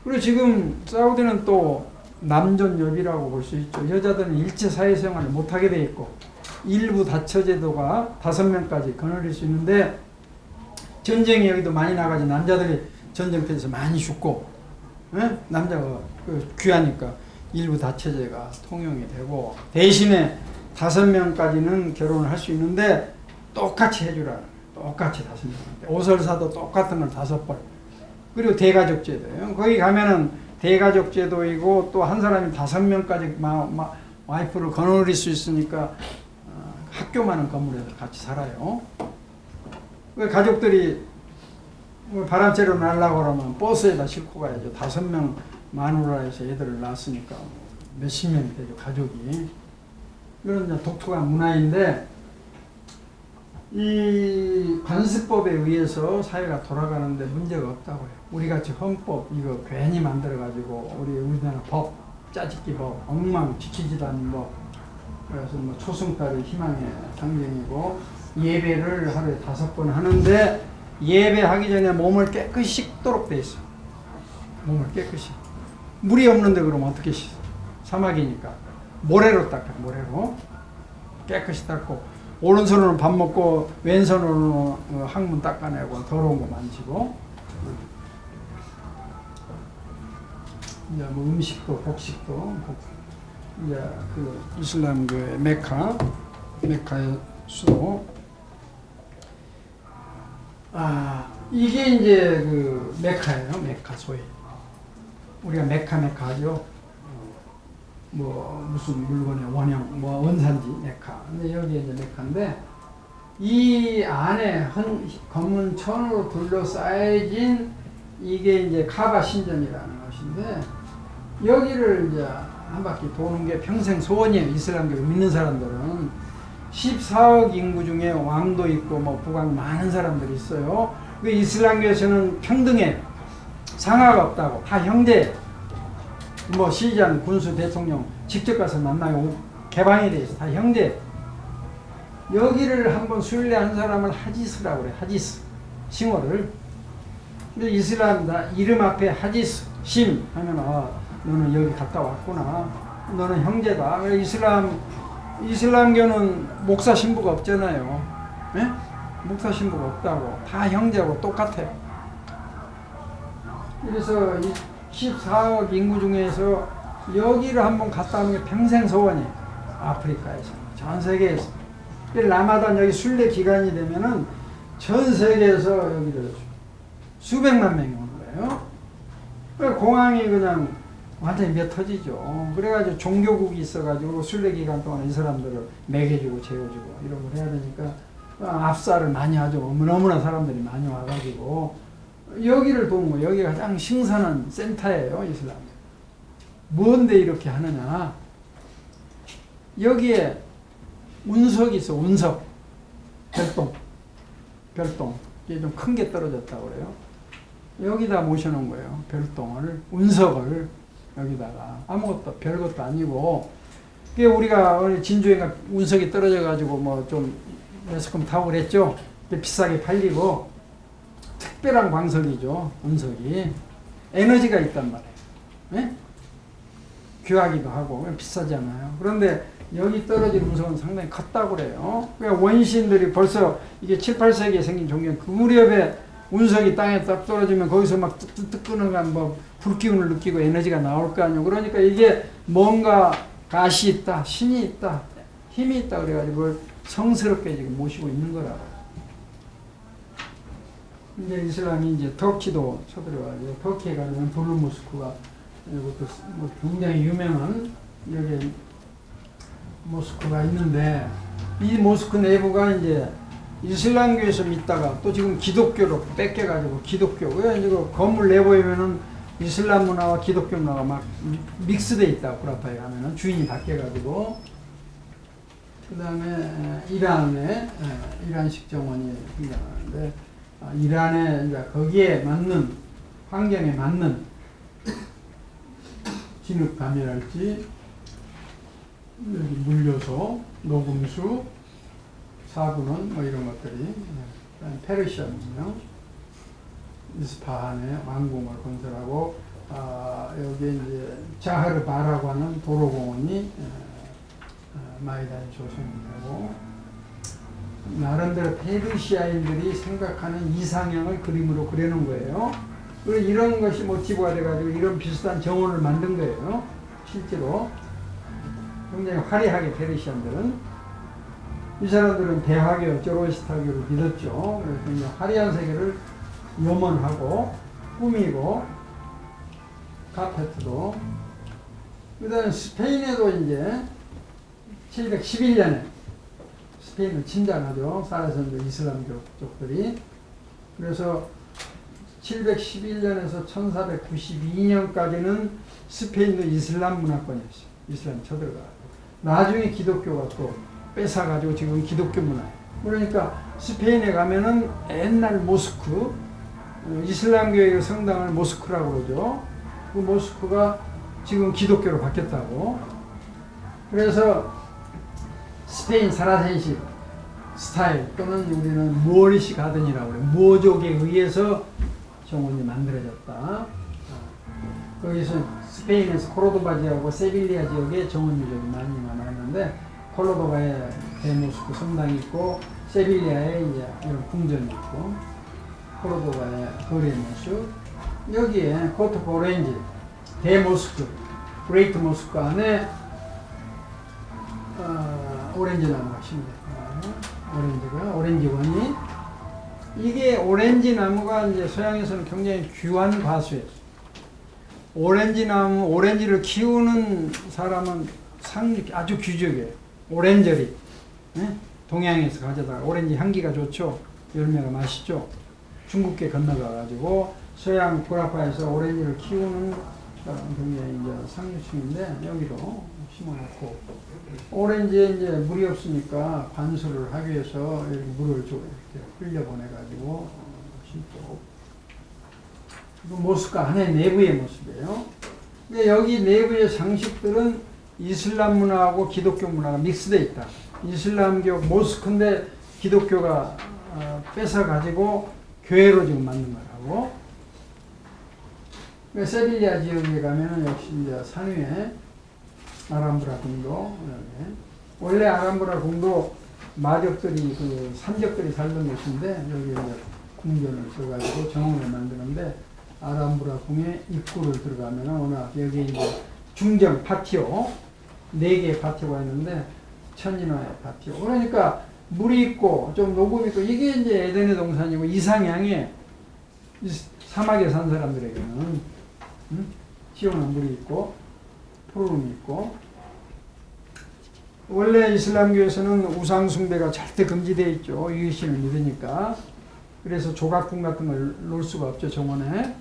그리고 지금 사우디는 또 남존여비라고 볼 수 있죠. 여자들은 일체 사회생활을 못하게 돼 있고 일부 다처제도가 5명까지 거느릴 수 있는데 전쟁이 여기도 많이 나가지 남자들이 전쟁터에서 많이 죽고 남자가 귀하니까 일부 다처제가 통용이 되고 대신에 5명까지는 결혼을 할 수 있는데 똑같이 해주라는 거예요. 똑같이 5명한테. 옷을 사도 똑같은 걸 5벌. 그리고 대가족제도예요. 거기 가면은 대가족제도이고 또 한 사람이 5명까지 와이프를 거느릴 수 있으니까 학교 많은 건물에서 같이 살아요. 왜 가족들이 바람쐬러 날라고 그러면 버스에다 싣고 가야죠. 5명 마누라에서 애들을 낳았으니까 몇십 명이 되죠, 가족이. 이런 이제 독특한 문화인데, 이 관습법에 의해서 사회가 돌아가는데 문제가 없다고 해요. 우리같이 헌법 이거 괜히 만들어가지고 우리나라 법, 짜집기 법, 엉망 지키지도 않는 법, 그래서 뭐 초승달이 희망의 상징이고 예배를 하루에 5번 하는데 예배하기 전에 몸을 깨끗이 씻도록 돼 있어. 몸을 깨끗이. 물이 없는데 그러면 어떻게 씻어? 사막이니까 모래로 닦아. 모래로 깨끗이 닦고 오른손으로는 밥 먹고 왼손으로는 항문 닦아내고 더러운 거 만지고, 이제 뭐 음식도 복식도 이제 그 이슬람교의 메카의 수도. 이게 이제 그 메카예요. 메카 소위 우리가 메카 하죠. 뭐 무슨 물건의 원형, 뭐 원산지 메카. 근데 여기 이제 메카인데, 이 안에 검은 천으로 둘러싸여진 이게 이제 카바 신전이라는 것인데, 여기를 이제 한 바퀴 도는 게 평생 소원이에요. 이슬람교를 믿는 사람들은 14억 인구 중에 왕도 있고 뭐 국왕 많은 사람들이 있어요. 그 이슬람교에서는 평등해, 상하가 없다고, 다 형제. 뭐 시장, 군수, 대통령 직접 가서 만나고 개방이 돼 있어. 다 형제. 여기를 한번 순례한 사람을 하지스라고 그래. 하지스. 칭호를. 근데 이슬람 이름 앞에 하지스, 심 하면 너는 여기 갔다 왔구나. 너는 형제다. 이슬람교는 목사 신부가 없잖아요. 네? 목사 신부가 없다고. 다 형제하고 똑같아요. 그래서 14억 인구 중에서 여기를 한번 갔다 오는 게 평생 소원이에요. 아프리카에서, 전 세계에서. 라마단 여기 순례 기간이 되면은 전 세계에서 여기를 수백만 명이 오는 거예요. 그래서 공항이 그냥 완전히 몇 터지죠. 그래가지고 종교국이 있어가지고 순례 기간 동안 이 사람들을 먹여주고 재워주고 이런 걸 해야 되니까 압사를 많이 하죠. 너무나 사람들이 많이 와가지고 여기를 도는 거예요. 여기가 가장 신선한 센터예요, 이슬람. 뭔데 이렇게 하느냐? 여기에 운석이 있어, 운석. 별동. 이게 좀 큰 게 떨어졌다고 그래요. 여기다 모셔놓은 거예요. 별동을, 운석을 여기다가. 아무것도, 별것도 아니고. 그게 우리가 진주에 운석이 떨어져가지고 뭐 좀 매스컴 타고 그랬죠? 비싸게 팔리고. 특별한 광석이죠, 운석이. 에너지가 있단 말이에요. 네? 귀하기도 하고, 비싸잖아요. 그런데 여기 떨어진 운석은 상당히 컸다고 그래요. 그러니까 원시인들이 벌써 이게 7, 8세기에 생긴 종교, 그 무렵에 운석이 땅에 딱 떨어지면 거기서 막 뜨뜻 끄는 뭐 불기운을 느끼고 에너지가 나올 거 아니에요. 그러니까 이게 뭔가 가시 있다, 신이 있다, 힘이 있다 그래가지고 성스럽게 지금 모시고 있는 거라고. 이제 이슬람이 이제 터키도 쳐들어가지고, 터키에 가면 블루모스크가 이것도 뭐 굉장히 유명한 여기 모스크가 있는데, 이 모스크 내부가 이제 이슬람교에서 믿다가 또 지금 기독교로 뺏겨가지고 기독교, 왜 이제 그 건물 내부에면은 이슬람 문화와 기독교 문화가 막 믹스돼 있다. 구라파에 가면은 주인이 바뀌어가지고. 그 다음에 이란식 정원이 등장하는데, 이란에 이제 거기에 맞는, 환경에 맞는 진흙감이랄지, 여기 물요소, 녹음수, 사군원 뭐 이런 것들이, 페르시아 문명, 이스파한의 왕궁을 건설하고, 여기 이제 자하르바라고 하는 도로공원이 마이다의 조성되고, 나름대로 페르시아인들이 생각하는 이상형을 그림으로 그려놓은 거예요. 그리고 이런 것이 모티브가 돼가지고 이런 비슷한 정원을 만든 거예요. 실제로. 굉장히 화려하게 페르시안들은. 이 사람들은 대화교, 조로에스타교를 믿었죠. 그래서 굉장히 화려한 세계를 염원하고 꾸미고, 카페트도. 그 다음에 스페인에도 이제 711년에 스페인을 침략하죠. 사라선조 이슬람교 쪽들이. 그래서 711년에서 1492년까지는 스페인도 이슬람 문화권이었어요. 이슬람 쳐들어가. 나중에 기독교가 또 뺏어가지고 지금 기독교 문화. 그러니까 스페인에 가면은 옛날 모스크, 이슬람교의 성당을 모스크라고 그러죠. 그 모스크가 지금 기독교로 바뀌었다고. 그래서 스페인 사라센시 스타일 또는 우리는 무어리시 가든이라고 그래요. 무어족에 의해서 정원이 만들어졌다. 거기서 스페인에서 코르도바 지역하고 세빌리아 지역에 정원 유적이 많이 남아있는데 콜로도바에 대모스크 성당이 있고 세빌리아에 이제 이런 궁전이 있고 코르도바에 거리의 모습 여기에 코토프 오렌지 대모스크 그레이트 모스크 안에 오렌지 나무가 심겨요. 오렌지가 오렌지원이 이게 오렌지 나무가 이제 서양에서는 굉장히 귀한 과수예요. 오렌지 나무 오렌지를 키우는 사람은 아주 귀족이에요. 오렌저리 동양에서 가져다가 오렌지 향기가 좋죠. 열매가 맛있죠. 중국계 건너가 가지고 서양 구라파에서 오렌지를 키우는 굉장히 이제 상류층인데 여기도 심어놓고 오렌지에 이제 물이 없으니까 관수를 하기 위해서 여기 물을 좀 이렇게 흘려보내가지고 심고 모습과 하나의 내부의 모습이에요. 근데 여기 내부의 장식들은 이슬람 문화하고 기독교 문화가 믹스되어 있다. 이슬람교 모스크인데 기독교가 뺏어가지고 교회로 지금 만든 거라고. 세빌리아 지역에 가면은 역시 이제 산 위에 아람브라 궁도, 원래 아람브라 궁도 마족들이 그 산적들이 살던 곳인데 여기 이제 궁전을 써가지고 정원을 만드는데 아람브라 궁의 입구를 들어가면은 워낙 여기 이제 중정 파티오 4개의 파티오가 있는데 천인화의 파티오. 그러니까 물이 있고 좀 녹음이 있고 이게 이제 에덴의 동산이고 이상향에 사막에 산 사람들에게는 시원한 물이 있고 푸르름이 있고 원래 이슬람교에서는 우상 숭배가 절대 금지되어 있죠. 유해신을 믿으니까. 그래서 조각품 같은 걸 놓을 수가 없죠. 정원에.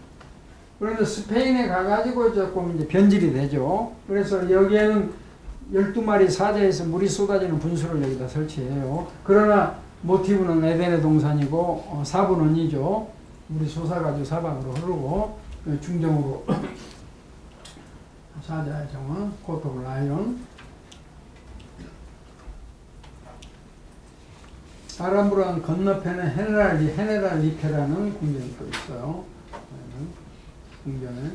그런데 스페인에 가가지고 조금 이제 변질이 되죠. 그래서 여기에는 12마리 사자에서 물이 쏟아지는 분수를 여기다 설치해요. 그러나 모티브는 에덴의 동산이고 사분원이죠. 물이 솟아가지고 사방으로 흐르고 중정으로 사자의 정원, 코토브 라이온. 아람브란 건너편에 헤네랄 리페라는 궁전이 또 있어요. 궁전에.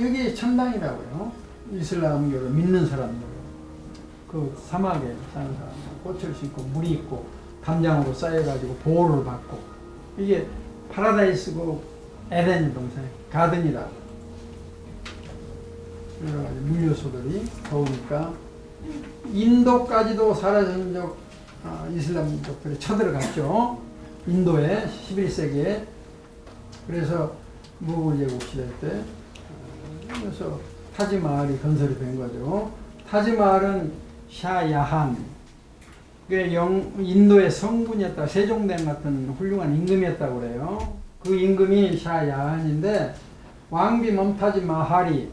여기 천당이라고요. 이슬람교를 믿는 사람들. 그 사막에 사는 사람들. 꽃을 심고 물이 있고 담장으로 쌓여가지고 보호를 받고. 이게 파라다이스고 에덴 동산, 가든이라고. 여러 가지 물요소들이 더우니까 인도까지도 사라전적 이슬람족들이 쳐들어갔죠. 인도에 11세기에. 그래서 무굴 제국 시대 때. 그래서 타지마할이 건설이 된 거죠. 타지마할은 샤야한, 인도의 성군이었다. 세종대왕 같은 훌륭한 임금이었다고 그래요. 그 임금이 샤야한인데 왕비 멈타지 마할이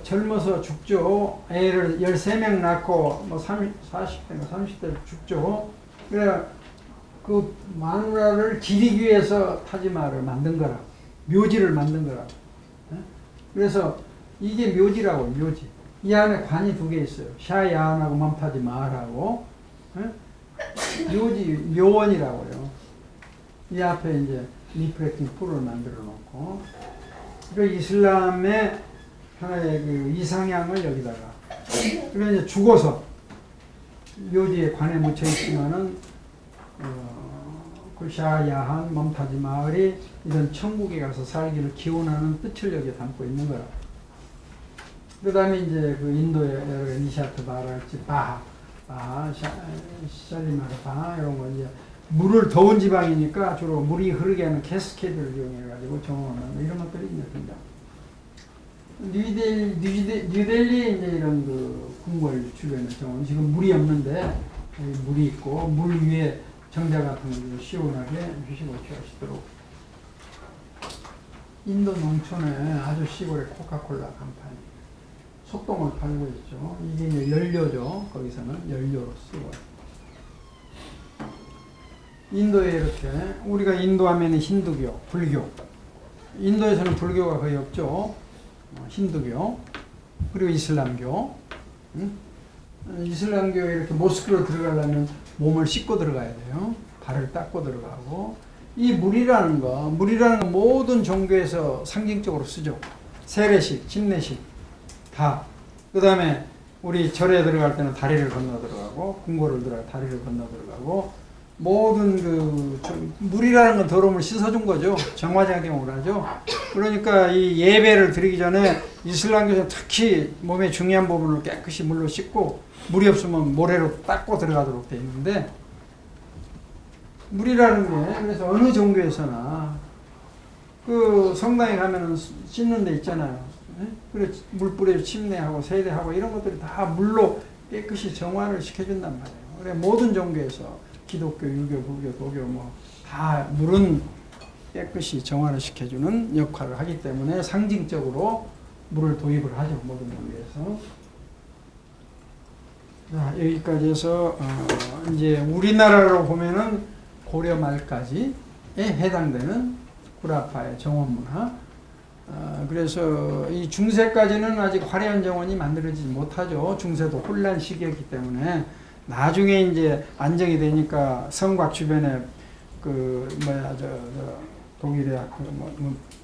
젊어서 죽죠. 애를 13명 낳고 뭐 40대인가 30대 죽죠. 그래 그 마누라를 기리기 위해서 타지마할을 만든 거라. 묘지를 만든 거라. 그래서 이게 묘지라고, 묘지. 이 안에 관이 2개 있어요. 샤야한하고 맘타지 마할하고. 묘지, 묘원이라고요. 이 앞에 이제 리프렉팅 풀을 만들어 놓고. 그 이슬람의 하나의 그 이상향을 여기다가. 그리고 이제 죽어서 묘지에 관에 묻혀 있지만은, 그 샤야한 맘타지 마할이 이런 천국에 가서 살기를 기원하는 뜻을 여기에 담고 있는 거라. 그 다음에 이제 그 인도의 여러 가지 니샤트 바랄지 샬리마르 이런 거 이제 물을 더운 지방이니까 주로 물이 흐르게 하는 캐스케이드를 이용해가지고 정원하는 이런 것들이 있습니다. 뉴델리 이제 이런 그 궁궐 주변에 정원 지금 물이 없는데 물이 있고 물 위에 정자 같은 걸 시원하게 휴식을 취하시도록. 인도 농촌에 아주 시골에 코카콜라 간판이 속동을 팔고 있죠. 이게 이제 연료죠. 거기서는 연료로 쓰고. 인도에 이렇게 우리가 인도 하면 힌두교, 불교. 인도에서는 불교가 거의 없죠. 힌두교 그리고 이슬람교. 이슬람교에 이렇게 모스크로 들어가려면 몸을 씻고 들어가야 돼요. 발을 닦고 들어가고. 이 물이라는 건 모든 종교에서 상징적으로 쓰죠. 세례식, 침례식 다. 그 다음에 우리 절에 들어갈 때는 다리를 건너 들어가고, 궁궐을 들어갈 때 다리를 건너 들어가고, 모든 물이라는 건 더러움을 씻어준 거죠. 정화작용을 하죠. 그러니까 이 예배를 드리기 전에 이슬람교에서 특히 몸의 중요한 부분을 깨끗이 물로 씻고, 물이 없으면 모래로 닦고 들어가도록 되어 있는데, 물이라는 게 그래서 어느 종교에서나 그 성당에 가면은 씻는 데 있잖아요. 그래 물 뿌려 침례하고 세례하고 이런 것들이 다 물로 깨끗이 정화를 시켜준단 말이에요. 그래 모든 종교에서 기독교, 유교, 불교, 도교 뭐 다 물은 깨끗이 정화를 시켜주는 역할을 하기 때문에 상징적으로 물을 도입을 하죠. 모든 종교에서. 자, 여기까지 해서 이제 우리나라로 보면은 고려 말까지에 해당되는 구라파의 정원문화. 그래서 이 중세까지는 아직 화려한 정원이 만들어지지 못하죠. 중세도 혼란 시기였기 때문에 나중에 이제 안정이 되니까 성곽 주변에 독일의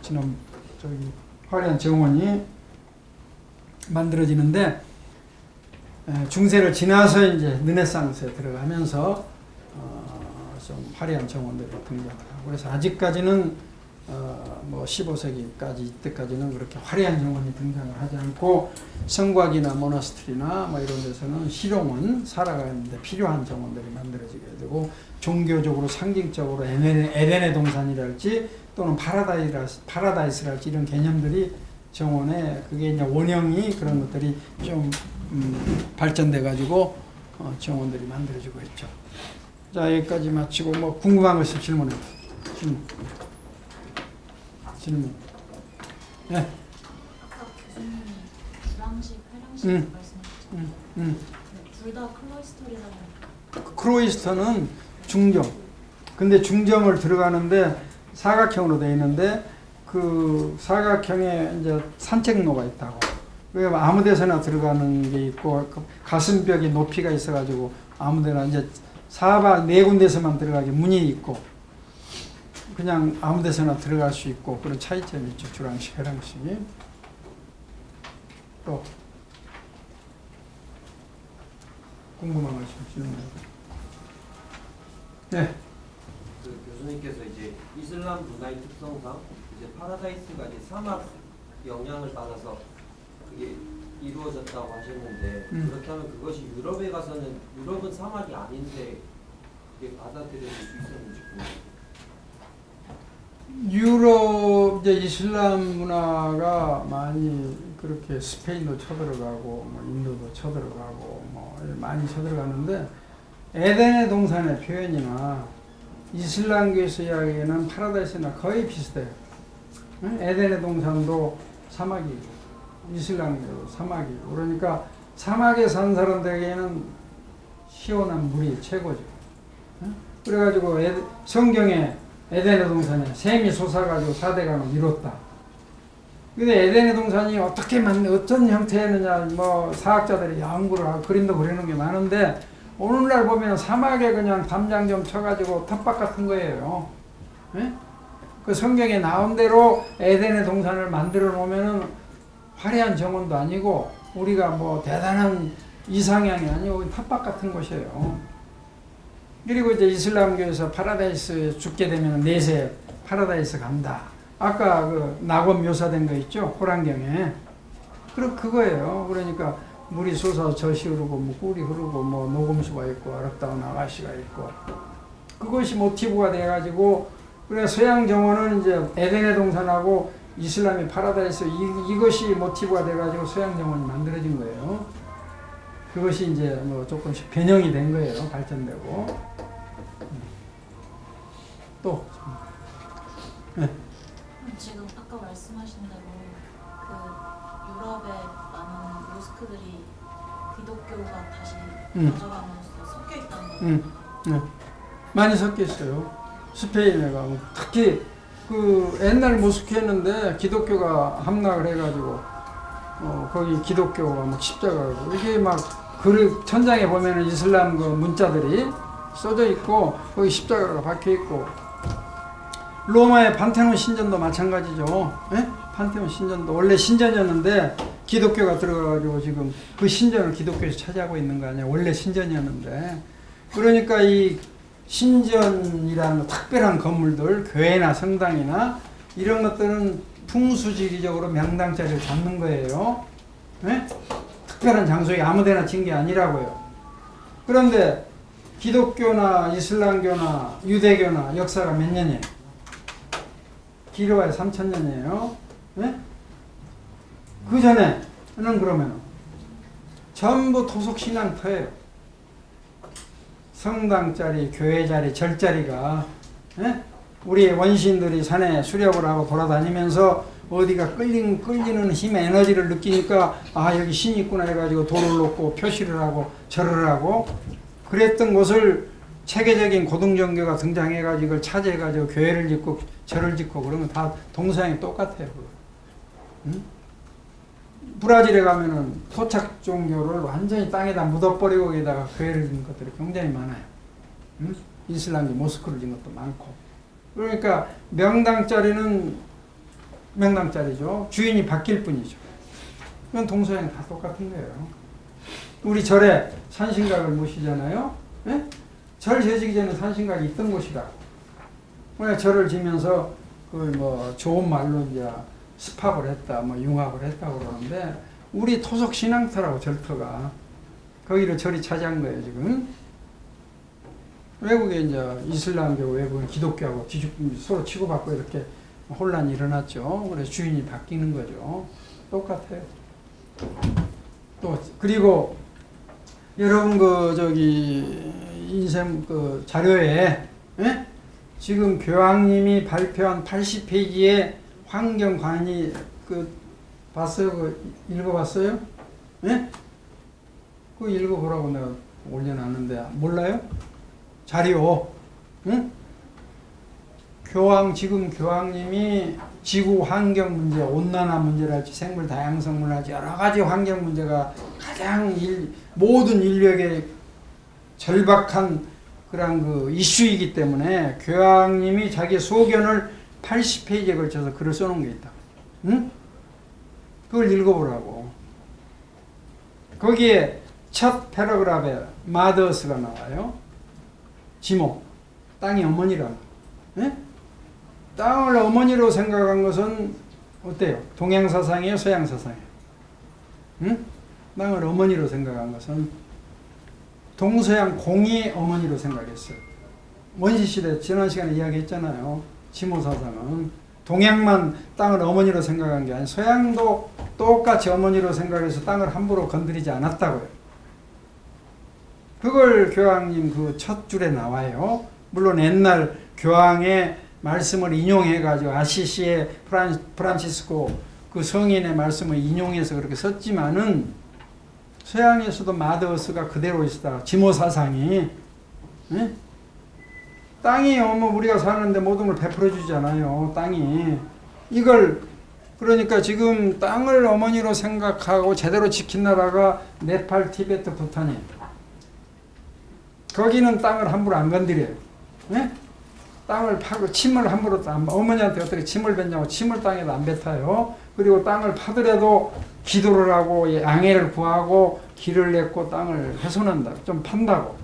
지금 저기 화려한 정원이 만들어지는데 중세를 지나서 이제 르네상스에 들어가면서 좀 화려한 정원들이 등장하고 그래서 아직까지는 뭐 15세기까지 이때까지는 그렇게 화려한 정원이 등장을 하지 않고 성곽이나 모나스트리나 뭐 이런 데서는 실용은 살아가는데 필요한 정원들이 만들어지게 되고 종교적으로 상징적으로 에덴의 동산이랄지 또는 파라다이스랄지 이런 개념들이 정원에 그게 이제 원형이 그런 것들이 좀 발전돼 가지고 정원들이 만들어지고 있죠. 자, 여기까지 마치고 뭐 궁금한 거 있으면 질문해. 질문. 네. 아까 교수님 주랑식, 회랑식 말씀하셨잖아요. 둘 다 클로이스터리라고. 클로이스터는 중정. 근데 중정을 들어가는데 사각형으로 되어 있는데 그 사각형에 이제 산책로가 있다고. 왜 아무 데서나 들어가는 게 있고 가슴벽이 높이가 있어가지고 아무데나 이제 사방 네 군데서만 들어가게 문이 있고 그냥 아무 데서나 들어갈 수 있고 그런 차이점이 있죠. 주랑식, 회랑식이. 또 궁금한 거 있으면 질문해. 네. 그 교수님께서 이제 이슬람 문화의 특성상 이제 파라다이스가 이제 사막 영향을 받아서 그게 이루어졌다고 하셨는데 그렇다면 그것이 유럽에 가서는 유럽은 사막이 아닌데 그게 받아들여질 수 있었는지 궁금해요. 유럽 이제 이슬람 문화가 많이 그렇게 스페인도 쳐들어가고 뭐 인도도 쳐들어가고 뭐 많이 쳐들어가는데 에덴의 동산의 표현이나 이슬람교에서 이야기하는 파라다이스나 거의 비슷해요. 에덴의 동산도 사막이고 이슬람교도 사막이고 그러니까 사막에 산 사람들에게는 시원한 물이 최고죠. 그래가지고 성경에 에덴의 동산에 샘이 솟아가지고 4대강을 이뤘다. 근데 에덴의 동산이 어떤 형태였느냐 뭐 사학자들이 연구를 하고 그림도 그리는 게 많은데 오늘날 보면 사막에 그냥 담장 좀 쳐가지고 텃밭 같은 거예요. 그 성경에 나온 대로 에덴의 동산을 만들어 놓으면은 화려한 정원도 아니고 우리가 뭐 대단한 이상향이 아니고 텃밭 같은 곳이에요. 그리고 이제 이슬람교에서 파라다이스 죽게 되면 내세 파라다이스 간다. 아까 그 낙원 묘사된 거 있죠? 호랑경에. 그거예요. 그러니까 물이 솟아서 젖이 흐르고 뭐 꿀이 흐르고 뭐 녹음수가 있고 아름다운 아가씨가 있고 그것이 모티브가 돼가지고 그래 서양 정원은 이제 에덴의 동산하고 이슬람의 파라다이스 이것이 모티브가 돼가지고 서양 정원이 만들어진 거예요. 그것이 이제 뭐 조금씩 변형이 된 거예요. 발전되고. 또 네. 지금 아까 말씀하신 대로 그 유럽의 많은 모스크들이 기독교가 다시 가져가면서 섞여 있다는 거예요. 네. 많이 섞여 있어요. 스페인에 가면 특히 그 옛날 모스크였는데 기독교가 함락을 해가지고 거기 기독교가 막 십자가고 이게 막 그 천장에 보면은 이슬람 그 문자들이 써져 있고 거기 십자가가 박혀 있고 로마의 판테논 신전도 마찬가지죠. 예? 판테논 신전도 원래 신전이었는데 기독교가 들어가가지고 지금 그 신전을 기독교에서 차지하고 있는 거 아니야. 원래 신전이었는데 그러니까 이 신전이라는 특별한 건물들 교회나 성당이나 이런 것들은 풍수지리적으로 명당 자리를 잡는 거예요. 예? 특별한 장소에 아무데나 진 게 아니라고요. 그런데 기독교나 이슬람교나 유대교나 역사가 몇 년이에요? 길어야 3000년이에요. 네? 그 전에는 그러면 전부 토속신앙터예요. 성당자리, 교회자리, 절자리가 네? 우리 원시인들이 산에 수렵을 하고 돌아다니면서 어디가 끌리는 힘의 에너지를 느끼니까 아 여기 신이 있구나 해가지고 돌을 놓고 표시를 하고 절을 하고 그랬던 곳을 체계적인 고등종교가 등장해가지고 이걸 차지해가지고 교회를 짓고 절을 짓고 그러면 다 동서양이 똑같아요. 응? 브라질에 가면은 토착 종교를 완전히 땅에다 묻어버리고 거기다가 교회를 짓는 것들이 굉장히 많아요. 응? 이슬람이 모스크를 짓는 것도 많고. 그러니까 명당짜리는 명당짜리죠. 주인이 바뀔 뿐이죠. 그건 동서양 다 똑같은 거예요. 우리 절에 산신각을 모시잖아요. 예? 절 지어지기 전에 산신각이 있던 곳이라. 왜 절을 지면서 그 뭐 좋은 말로 이제 습합을 했다, 뭐 융합을 했다고 그러는데 우리 토속 신앙터라고 절터가 거기를 절이 차지한 거예요 지금. 외국에 이제 이슬람교, 외국은 기독교하고 서로 치고받고 이렇게 혼란이 일어났죠. 그래서 주인이 바뀌는 거죠. 똑같아요. 또 그리고 여러분 그 저기 인생 그 자료에 예? 지금 교황님이 발표한 80페이지에 환경관이 그 봤어요? 그 읽어봤어요? 예? 그 읽어보라고 내가 올려놨는데 몰라요? 자료. 응? 지금 교황님이 지구 환경 문제, 온난화 문제랄지 생물 다양성 문제랄지 여러 가지 환경 문제가 가장 모든 인류에게 절박한 그런 그 이슈이기 때문에 교황님이 자기 소견을 80페이지에 걸쳐서 글을 써놓은 게 있다. 응? 그걸 읽어보라고. 거기에 첫 패러그래프에 마더스가 나와요. 지모, 땅이 어머니라고. 예? 땅을 어머니로 생각한 것은 어때요? 동양 사상이에요? 서양 사상이에요? 응? 땅을 어머니로 생각한 것은 동서양 공이 어머니로 생각했어요. 원시시대 지난 시간에 이야기했잖아요. 지모 사상은 동양만 땅을 어머니로 생각한 게 아니라 서양도 똑같이 어머니로 생각해서 땅을 함부로 건드리지 않았다고요. 그걸 교황님 그 첫 줄에 나와요. 물론 옛날 교황의 말씀을 인용해가지고 아시시의 프란치스코 그 성인의 말씀을 인용해서 그렇게 썼지만은 서양에서도 마더스가 그대로 있었다. 지모 사상이. 예? 땅이 우리가 사는데 모든 걸 베풀어 주잖아요. 땅이. 이걸 그러니까 지금 땅을 어머니로 생각하고 제대로 지킨 나라가 네팔, 티베트, 부탄이에요. 거기는 땅을 함부로 안 건드려요. 예? 땅을 파고 침을 함부로 어머니한테 어떻게 침을 뱉냐고 침을 땅에도 안 뱉어요. 그리고 땅을 파더라도 기도를 하고 양해를 구하고 길을 냈고 땅을 훼손한다. 좀 판다고.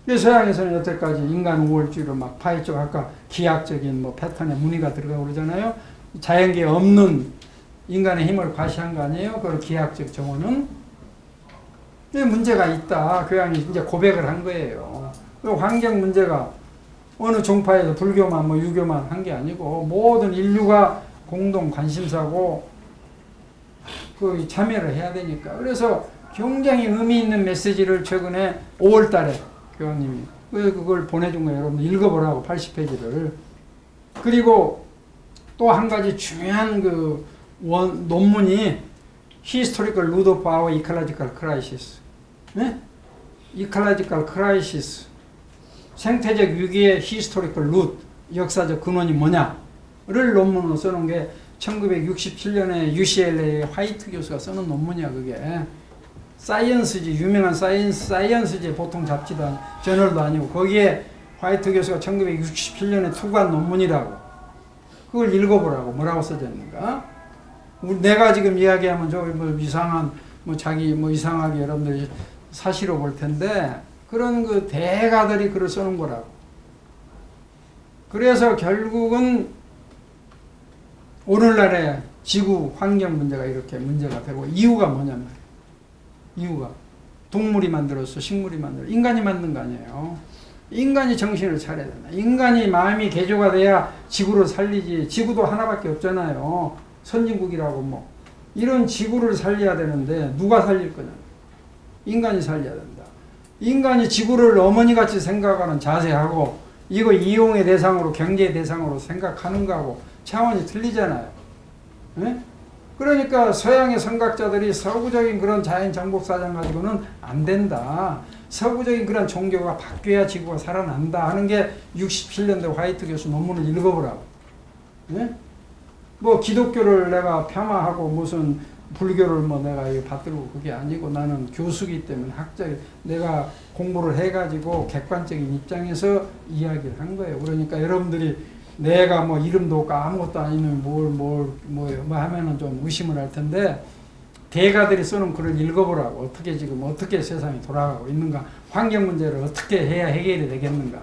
서양에서는 여태까지 인간 우월주의로 막 파헤쳐 아까 기하학적인 뭐 패턴에 무늬가 들어가고 그러잖아요. 자연계에 없는 인간의 힘을 과시한 거 아니에요? 그 기하학적 정원은 문제가 있다. 교황이 이제 고백을 한 거예요. 그 환경 문제가 어느 종파에서 불교만 뭐 유교만 한 게 아니고 모든 인류가 공동 관심사고 그 참여를 해야 되니까. 그래서 굉장히 의미 있는 메시지를 최근에 5월 달에 교황님이 그걸 보내준 거예요. 여러분 읽어보라고 80페이지를. 그리고 또 한 가지 중요한 그 논문이 Historical Root of Our Ecological Crisis. 네? Ecological Crisis. 생태적 위기의 Historical Root. 역사적 근원이 뭐냐를 논문으로 써놓은 게 1967년에 UCLA 화이트 교수가 써놓은 논문이야, 그게. 사이언스지, 유명한 사이언스지, 보통 잡지도 아니고, 저널도 아니고, 거기에 화이트 교수가 1967년에 투과한 논문이라고. 그걸 읽어보라고. 뭐라고 써졌는가? 내가 지금 이야기하면 뭐 이상한, 자기 이상하게 여러분들이 사실로 볼 텐데, 그런 그 대가들이 글을 써놓은 거라고. 그래서 결국은 오늘날의 지구 환경 문제가 이렇게 문제가 되고, 이유가 뭐냐면, 이유가 동물이 만들었어, 식물이 만들었어, 인간이 만든 거 아니에요. 인간이 정신을 차려야 된다. 인간이 마음이 개조가 돼야 지구를 살리지. 지구도 하나밖에 없잖아요. 선진국이라고 뭐 이런 지구를 살려야 되는데 누가 살릴 거냐? 인간이 살려야 된다. 인간이 지구를 어머니같이 생각하는 자세하고 이거 이용의 대상으로 경제의 대상으로 생각하는 거하고 차원이 틀리잖아요. 네? 그러니까 서양의 선각자들이 서구적인 그런 자연 정복 사상 가지고는 안 된다. 서구적인 그런 종교가 바뀌어야 지구가 살아난다 하는 게 67년도 화이트 교수 논문을 읽어보라고. 네? 뭐 기독교를 내가 폄하하고 무슨 불교를 뭐 내가 이거 받들고 그게 아니고 나는 교수기 때문에 학자기 내가 공부를 해가지고 객관적인 입장에서 이야기를 한 거예요. 그러니까 여러분들이 내가 뭐 이름도 없고 아무것도 아니면 뭐 하면은 좀 의심을 할 텐데 대가들이 쓰는 글을 읽어보라고. 어떻게 세상이 돌아가고 있는가. 환경 문제를 어떻게 해야 해결이 되겠는가.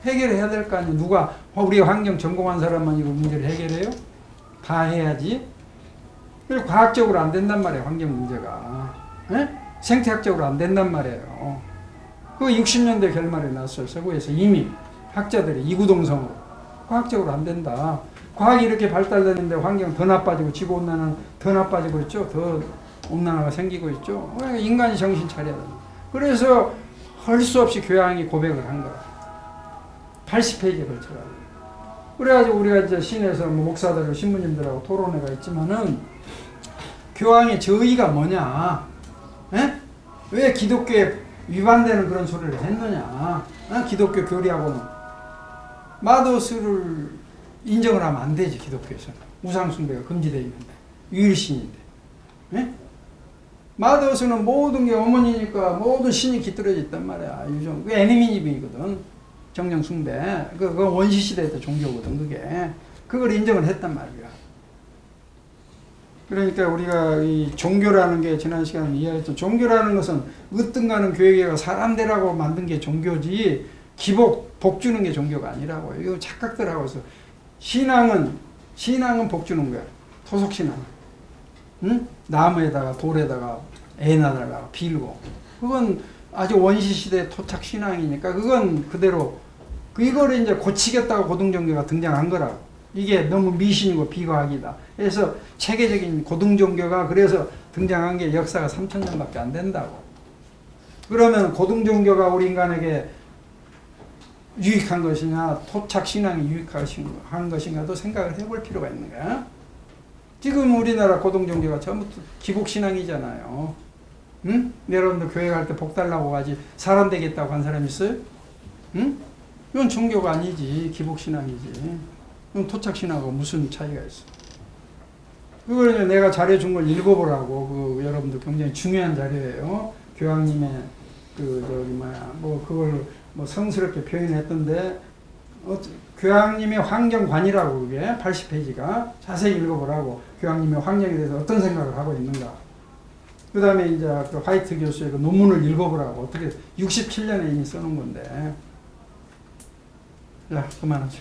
해결해야 될 거 아니에요. 누가 우리 환경 전공한 사람만 이거 문제를 해결해요? 다 해야지. 그리고 과학적으로 안 된단 말이에요. 환경 문제가. 에? 생태학적으로 안 된단 말이에요. 그 60년대 결말에 났어요. 서구에서 이미 학자들이 이구동성으로. 과학적으로 안 된다. 과학이 이렇게 발달되는데 환경 더 나빠지고 지구온난화는 더 나빠지고 있죠. 더 온난화가 생기고 있죠. 그러니까 인간이 정신 차려야 된다. 그래서 할 수 없이 교황이 고백을 한 거야. 80페이지에 걸쳐가지고. 그래가지고 우리가 이제 시내에서 목사들, 신부님들하고 토론회가 있지만은 교황의 저의가 뭐냐? 에? 왜 기독교에 위반되는 그런 소리를 했느냐? 기독교 교리하고는 마더스를 인정을 하면 안 되지. 기독교에서는 우상숭배가 금지되어 있는데 유일신인데. 에? 마더스는 모든 게 어머니니까 모든 신이 깃들어져 있단 말이야. 유정. 그 애니미즘이거든. 정령 숭배. 그건 원시 시대 때 종교거든. 그걸 인정을 했단 말이야. 그러니까 우리가 이 종교라는 게 지난 시간에 이야기했던 종교라는 것은 으뜸가는 교회가 사람들하고 만든 게 종교지 복 주는 게 종교가 아니라고. 이거 착각들하고 있어. 신앙은 복 주는 거야. 토속신앙. 응? 나무에다가 돌에다가 애나다가 빌고. 그건 아주 원시시대 토착신앙이니까 그건 그대로 이거를 이제 고치겠다고 고등종교가 등장한 거라고. 이게 너무 미신이고 비과학이다. 그래서 체계적인 고등종교가 그래서 등장한 게 역사가 3000년밖에 안 된다고. 그러면 고등종교가 우리 인간에게 유익한 것이냐 토착신앙이 유익한 것인가도 생각을 해볼 필요가 있는 거야. 지금 우리나라 고등종교가 전부 기복신앙이잖아요. 응? 여러분들 교회 갈 때 복 달라고 가지 사람 되겠다고 한 사람 있어요? 응? 이건 종교가 아니지. 기복신앙이지. 그럼 토착신앙하고 무슨 차이가 있어? 그걸 내가 잘해준 걸 읽어보라고. 여러분들 굉장히 중요한 자료예요. 교황님의 그걸 성스럽게 표현했던데, 교황님의 환경관이라고 그게 80페이지가 자세히 읽어보라고. 교황님의 환경에 대해서 어떤 생각을 하고 있는가. 그 다음에 이제 그 화이트 교수의 그 논문을 읽어보라고. 어떻게 67년에 이미 써놓은 건데. 자, 그만하죠.